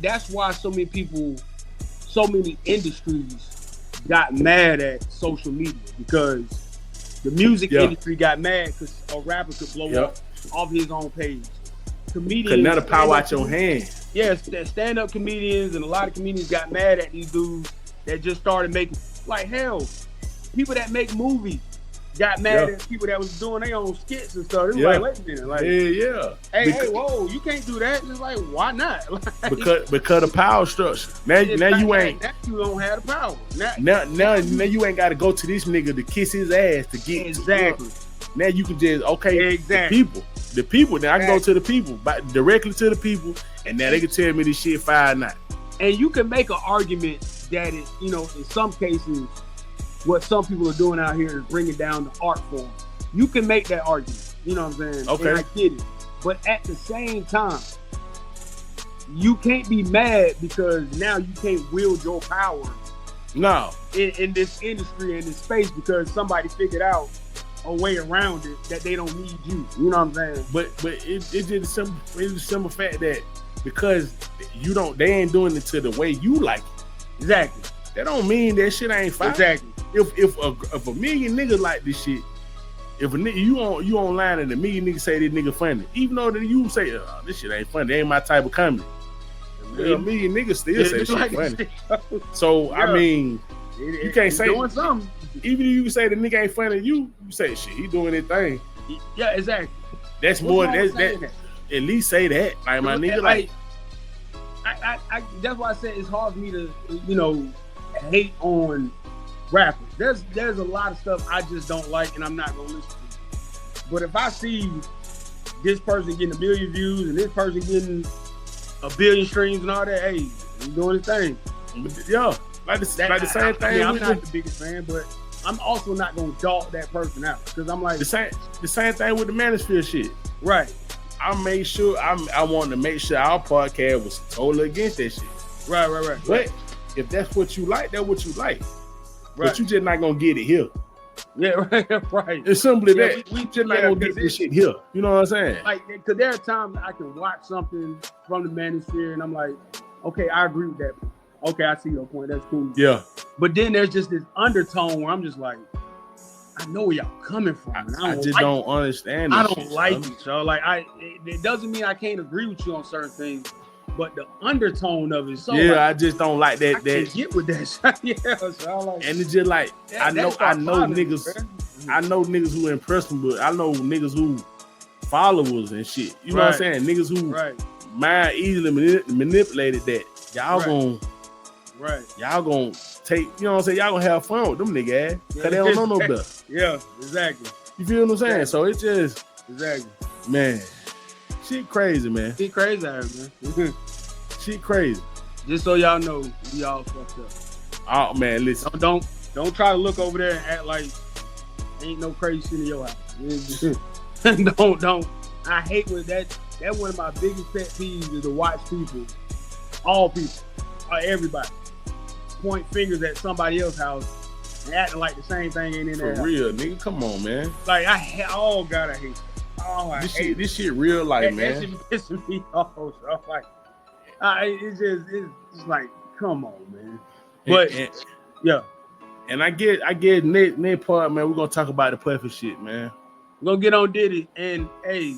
that's why so many people, so many industries got mad at social media, because the music industry got mad because a rapper could blow up off his own page. Comedians could not power out your hand. Yes, stand-up comedians and a lot of comedians got mad at these dudes that just started making, like, hell, people that make movies got mad at people that was doing their own skits and stuff. It was like, wait a minute, like, hey, whoa, you can't do that. And it's like, why not? Like, because the power structure. Now you ain't. Now you don't have the power. Now you ain't got to go to this nigga to kiss his ass to get exactly. Now you can just the people. Now I can go to the people, directly to the people, and now they can tell me this shit fine now. And you can make an argument that it, in some cases, what some people are doing out here is bringing down the art form. You can make that argument. You know what I'm saying? Okay. And I get it. But at the same time, you can't be mad because now you can't wield your power. No. In this industry, in this space, because somebody figured out a way around it that they don't need you. You know what I'm saying? But it's just the simple fact that because they ain't doing it to the way you like it. Exactly. That don't mean that shit ain't fine. Exactly. If a million niggas like this shit, if a nigga you online and a million niggas say this nigga funny, even though that you say this shit ain't funny, they ain't my type of comedy. A million niggas still say shit funny. So I mean, you can't say doing something. Even if you say the nigga ain't funny, you say shit, he doing his thing. Yeah, exactly. That's more that. At least say that, like my nigga, like. I that's why I said it's hard for me to hate on rappers. There's a lot of stuff I just don't like and I'm not gonna listen to. But if I see this person getting 1 million views and this person getting 1 billion streams and all that, hey, he's doing his thing. Yeah, like the same thing. I'm not the biggest fan, but I'm also not gonna dog that person out because I'm like the same thing with the Manosphere shit. Right. I wanted to make sure our podcast was totally against that shit. Right. But if that's what you like, that's what you like. Right. But you just not gonna get it here. Yeah, right. It's simply that. We just not gonna get this shit here. You know what I'm saying? Like, because there are times I can watch something from the Manosphere and I'm like, okay, I agree with that. Okay, I see your point. That's cool. Yeah. But then there's just this undertone where I'm just like, I know where y'all coming from. I just don't understand. I don't like it, so like it doesn't mean I can't agree with you on certain things, but the undertone of it. So I just don't like that. I can't get with that. So like, and it's just like I know niggas. I know niggas who impressionable. I know niggas who followers and shit. You know what I'm saying? Niggas who mind easily manipulated that. Y'all y'all gonna take, you know what I'm saying? Y'all gonna have fun with them niggas, cause they don't know no better. Yeah, exactly. You feel what I'm saying? So it's just man, shit crazy, man. Shit crazy out here, man. Shit crazy. Just so y'all know, we all fucked up. Oh man, listen. Don't try to look over there and act like ain't no crazy shit in your house. Don't. I hate when that's one of my biggest pet peeves is to watch people, all people, everybody, point fingers at somebody else's house and acting like the same thing ain't in there. For real, nigga. Come on, man. Like I hate that. Oh, This shit real life, man. That shit be pissing me off. So I'm like, it's like, come on, man. But yeah. And I get Nate part, man. We're gonna talk about the puffy shit, man. We're gonna get on Diddy, and hey,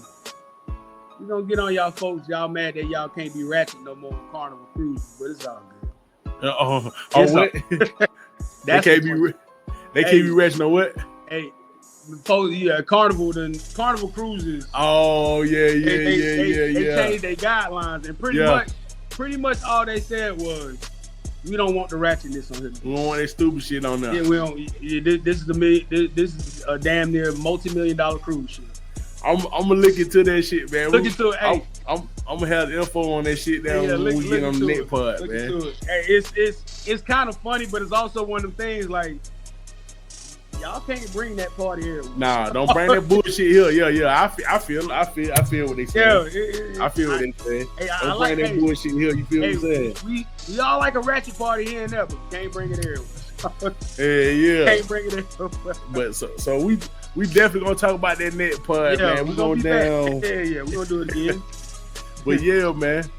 we're gonna get on y'all folks. Y'all mad that y'all can't be ratchet no more on Carnival Cruises, but it's all good. What? They can't be ratchet no what? Hey, Carnival Cruises. Oh yeah. They changed their guidelines, and pretty much all they said was, we don't want the ratchetness on here. We don't want that stupid shit on there. Yeah, we don't. This is a damn near multi-million-dollar cruise ship. I'm gonna look into that shit, man. Look into it. Hey, I'm gonna have the info on that shit down when we get on the net part, man. Hey, it's kind of funny, but it's also one of them things like, y'all can't bring that party here. Nah, don't bring that bullshit here. Yeah. I feel what they say. Yeah, I feel what they say. Hey, don't bring that bullshit here. You feel what I'm saying? We all like a ratchet party here and there, but can't bring it here. Yeah. Can't bring it here. But so we definitely gonna talk about that net part, man. We're going down. Yeah, we're gonna do it again. But yeah, man.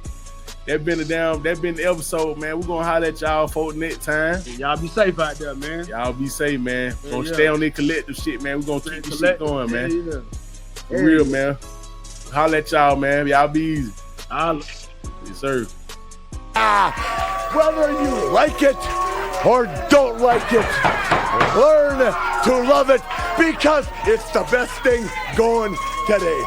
That been the episode, man. We're gonna holler at y'all for next time. Y'all be safe out there, man. Y'all be safe, man. Gonna stay on that collective shit, man. We're gonna keep this shit going, man. For real, man. Holler at y'all, man. Y'all be easy. Yes, sir. Whether you like it or don't like it, learn to love it because it's the best thing going today.